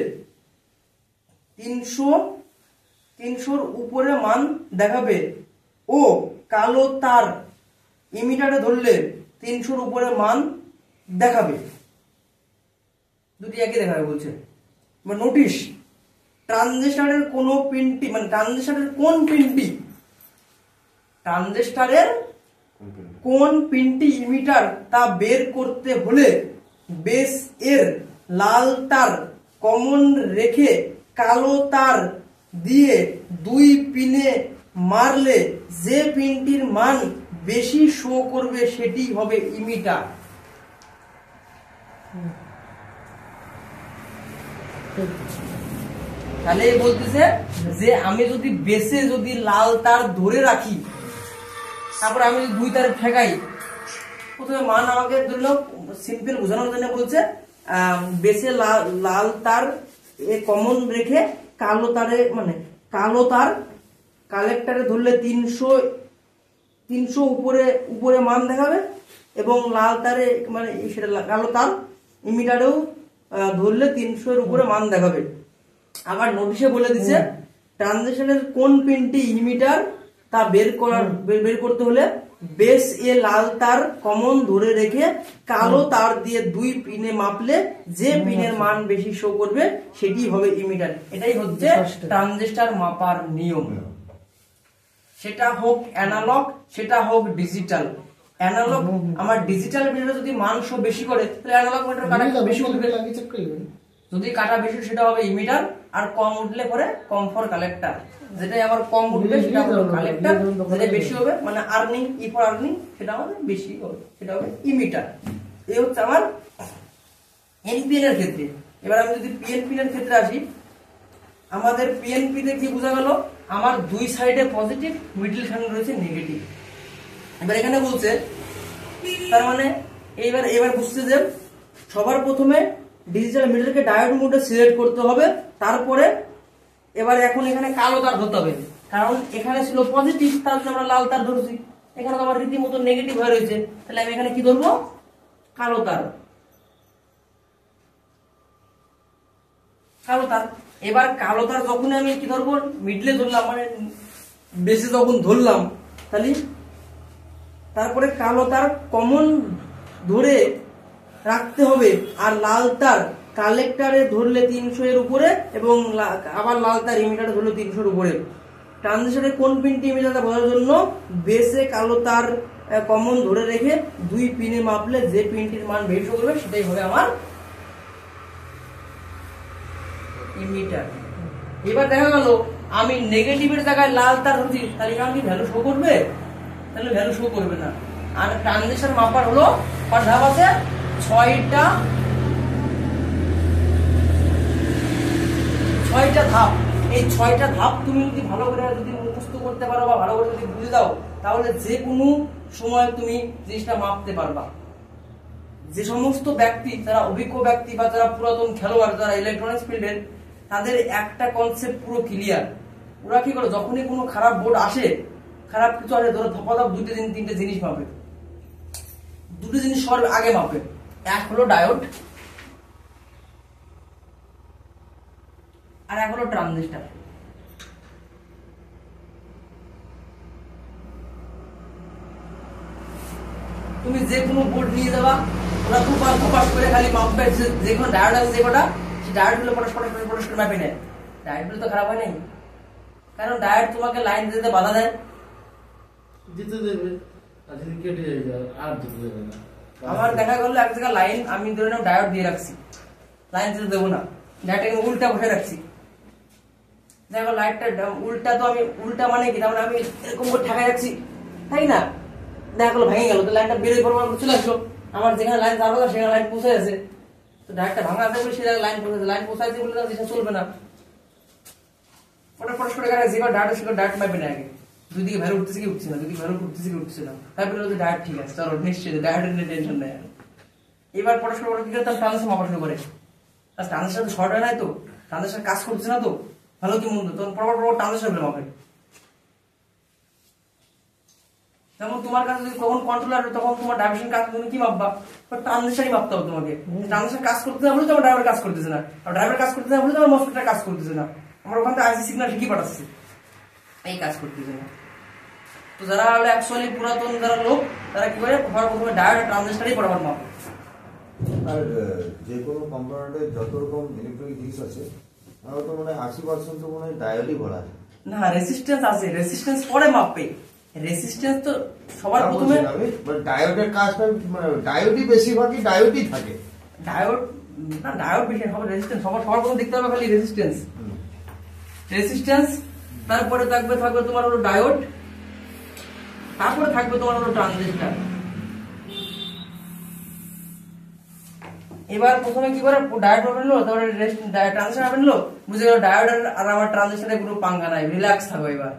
300 উপরে মান দেখাবে ও কালো তার ইমিটারে ধরলে 300 উপরে মান দেখাবে। দুটি একই দেখাবে বলছে। নোটিশ, ট্রানজিস্টরের কোন পিনটি, মানে ট্রানজিস্টরের কোন পিনটি, ট্রানজিস্টরের কোন পিনটি ইমিটার তা বের করতে হলে বেস এর লাল তার কমন রেখে কালো তার দিয়ে দুই পিনে মারলে যে পিনটির মান বেশি শো করবে সেটি হবে ইমিটার। তাহলে বলতেছে যে আমি যদি বেসে যদি লাল তার ধরে রাখি, তারপর আমি যদি দুই তার ঠেকাই, প্রথমে মান আমাকে ধরল সিম্পল বোঝানোর জন্য বলছে বেসে লাল তার কমন রেখে কালো তারে, মানে কালো তার কালেক্টরে ধরলে 300 উপরে মান দেখাবে এবং লাল তারে, মানে সেটা কালো তার ইমিটারেও ধরলে 300 এর উপরে মান দেখাবে। আবার নোটিশে বলে দিচ্ছে ট্রানজিশনের কোন পিনটি ইমিটার তা বের করতে হলে বেস এ লাল তার কমন ধরে রেখে কালো তার দিয়ে দুই পিনে মাপলে যে পিনের মান বেশি শো করবে সেটি হবে ইমিটার। এটাই হচ্ছে ট্রানজিস্টর মাপার নিয়ম। সেটা হোক অ্যানালগ, সেটা হোক ডিজিটাল। অ্যানালগ আমার ডিজিটাল মিটারে যদি মান শো বেশি করে তাহলে অ্যানালগ মিটার কাটা বেশি উঠবে, যদি কাটা বেশি সেটা হবে ইমিটার, আর কম উঠলে পরে কম ফর কালেক্টর। যেটাই আমার কম উঠবে সেটা হলো কালেক্টর, যেটা বেশি হবে মানে আর্নিং, ই ফর আর্নিং, সেটা আমাদের বেশি হবে, সেটা হবে ইমিটার। এই হচ্ছে আমার এনপিএন এর ক্ষেত্রে। এবার আমি যদি পিএনপি এর ক্ষেত্রে আসি, আমাদের পিএনপি তে কি বোঝা গেল, আমার দুই সাইডে পজিটিভ, মিডল খানে রয়েছে নেগেটিভ। এবার এখানে বলছে তার মানে এবার বুঝতে যে সবার প্রথমে ডিজিটাল মিটারকে ডায়োড মোডে সিলেক্ট করতে হবে। তারপরে এবার এখন এখানে কালো তার ধরতে হবে, কারণ এখানে ছিল পজিটিভ, তার জন্য আমরা লাল তার ধরছি। এখানে তো আমার রীতিমতো নেগেটিভ হয়ে রয়েছে, তাহলে আমি এখানে কি ধরবো, কালো তার। কালো তার, এবার কালো তার যখন আমি কি ধরবো, মিডলে ধরলাম, মানে বেশি যখন ধরলাম, তাহলে তারপরে কালো তার কমন ধরে রাখতে হবে আর লাল তার কালেক্টরে ধরলে 300 এর উপরে এবং আবার লাল তার ইমিটারে ধরলে 300 এর উপরে। ট্রানজিশনের কোন পিনটি ইমিটারটা বোঝার জন্য বেসে কালো তার কমন ধরে রেখে দুই পিনে মাপলে যে পিনটির মান বেশি করবে সেটাই হবে আমার ইমিটার। এবার দেখা গেল আমি নেগেটিভের জায়গায় লাল তার ধরছি, তাহলে এখানে কি ভ্যালু শো করবে? তাহলে ভ্যালু শো করবে না। আর ট্রানজিশন মাপার হলো কটা ধাপ আছে? 6টা ধাপ। এই 6টা ধাপ তুমি যদি ভালো করে যদি মুখস্থ করতে পারো বা ভালো করে যদি বুঝে দাও, তাহলে যে কোনো সময় তুমি জিনিসটা মাপতে পারবা। যে সমস্ত ব্যক্তি, যারা অভিজ্ঞ ব্যক্তি বা যারা পুরাতন খেলোয়াড়, যারা ইলেকট্রনিক্স ফিল্ডের, তাদের একটা কনসেপ্ট পুরো ক্লিয়ার। ওরা কি করে, যখনই কোনো খারাপ বোর্ড আসে, খারাপ কিছু আসে, ধরো ধপাধপ 2-3 জিনিস মাপে। 2টো জিনিস সবার আগে মাপে। এক হলো ডায়োড, আর এক হলো ট্রানজিস্টার। তুমি যে কোনো বোর্ড নিয়ে যাবা, ওরা ফোকাস করে খালি মাপবে, যে কোনো ডায়োড আছে যে কটা, সেই ডায়োড গুলো পটাশ করে মাপে নেয়। ডায়োড গুলো তো খারাপ হয় নাই, কারণ ডায়োড তোমাকে লাইন দিতে বাধা দেয়। দিতে দেবে, আর যদি কেটে যায় আর দিতে দেবে না। আমার দেখা গেল এক জায়গায় লাইন, আমি ধরে নাও ডায়োড দিয়ে রাখছি, লাইন দিতে দেবো না, ডায়োডটাকে উল্টা বসে রাখছি। দেখো লাইটটা উল্টা, তো আমি উল্টা মানে কি, তার মানে আমি এরকম করে ঠেকাই রাখছি, তাই না? দেখা গেলো ভেঙে গেল, তো লাইনটা বেরোয় পড়বার চলে আসলো, আমার যেখানে লাইন যাবো না সেখানে লাইন পৌঁছে আছে। তো ডায়োডটা ভাঙা আছে বলে সে জায়গায় লাইন পৌঁছেছে, লাইন পৌঁছাইছে বলে সেটা চলবে না। ফটাফট করে কারণে যেবার ডায়োড সেটা ডায়োড মাপবে না আগে, দুদিকে ভ্যালু উঠতেছে কি উঠছে না, দুদিকে ভ্যালু উঠতেছে কি উঠছে না, তারপরে ডায়োড ঠিক আছে, চলো নিশ্চয়ই ডায়োডের নিয়ে টেনশন নেই। এবার পড়াশোনা করে কি করতাম, ট্রানজিস্টার মাপা শুরু করে। ট্রানজিস্টার তো শর্ট হয় নাই, তো ট্রানজিস্টার কাজ করছে না, তো ভালো কি মন্দ, তখন পরপর ট্রানজিস্টার গুলো মাপে। যেমন তোমার কাছে যদি কখন কন্ট্রোলার, তখন তোমার ডাইভার্সন কাজ, তুমি কি মাপবা? ট্রানজিস্টারই মাপতে হবে তোমাকে। ট্রানজিস্টার কাজ করতে না বলে তোমার ড্রাইভার কাজ করতেছে না, আর ড্রাইভার কাজ করতে না বলে তোমার মসফেটটা কাজ করতেছে না, আমার ওখান থেকে আইসি সিগন্যাল ঠিকই পাঠাচ্ছে, এই কাজ করতেছে না। তো যারা হলো অ্যাকচুয়ালি পুরাতন যারা লোক, তারা কি করে, প্রথমে ডায়োড ট্রানজিস্টারই বরাবর মাপে। আর যে কোনো কম্পোনেন্টের যত রকম ইলেকট্রনিক জিনিস আছে, আমার তো মনে হয় 80% তো মনে হয় ডায়োডই ভরা আছে। না, রেসিস্ট্যান্স আছে, রেসিস্ট্যান্স পরে মাপবে। রেসিস্ট্যান্স তো সবার প্রথমে, ডায়োডের কাজটা মানে ডায়োডই বেশিরভাগই ডায়োডই থাকে। ডায়োড না, ডায়োড বেশি হবে, রেসিস্ট্যান্স সবার প্রথমে দেখতে হবে খালি রেসিস্ট্যান্স, তারপরে থাকবে তোমার হলো ডায়োড, তারপরে থাকবে তোমার হলো ট্রানজিস্টার। এবার প্রথমে কি করে ডায়োড মাপে নিলো, তারপরে ট্রানজিস্টার মাপে নিলো, বুঝে গেল ডায়োড আর আমার ট্রানজিস্টারের কোনো পাঙ্গা নাই, রিল্যাক্স থাকো। এবার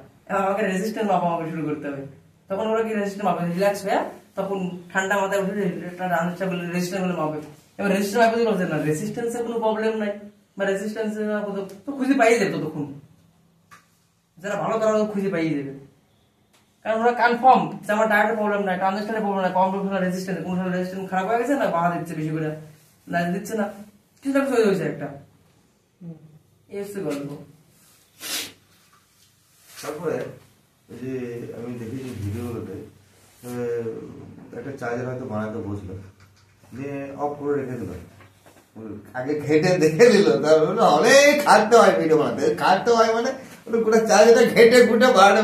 আমাকে রেজিস্ট্যান্স মাপা শুরু করতে হবে। তখন ওরা কি রেজিস্ট্যান্স মাপে, রিল্যাক্স হয়ে তখন ঠান্ডা মাথায় উঠে ট্রানজিস্টার গুলো রেজিস্ট্যান্স গুলো মাপে। এবার রেজিস্ট্যান্স মাপে বলছে না, রেজিস্ট্যান্সের কোনো প্রবলেম নাই, বা রেজিস্ট্যান্স তো খুঁজে পাইয়ে যাবে ততক্ষণ, যারা ভালো তারা খুঁজে পাইয়ে যাবে, কারণ ওরা কনফার্ম যে আমার ডায়োডের প্রবলেম নাই, ট্রানজিস্টারের প্রবলেম নাই, কম্পিউটার রেজিস্ট্যান্স কোন রেজিস্ট্যান্স খারাপ হয়ে গেছে না, বাধা দিচ্ছে বেশি করে, না দিচ্ছে না, কিছু একটা হয়ে যাচ্ছে একটা, এই হচ্ছে গল্প। তারপরে যে আমি দেখেছি ভিডিওগুলোতে, একটা চার্জার হয়তো বানাতে বসলো, দিয়ে অফ করে রেখে দিল, আগে ঘেটে দেখে দিল, তারপরে অনেক খাটতে হয় ভিডিও বানাতে, খাটতে হয় মানে গোটা চার্জারটা ঘেটে ঘুটে বানানো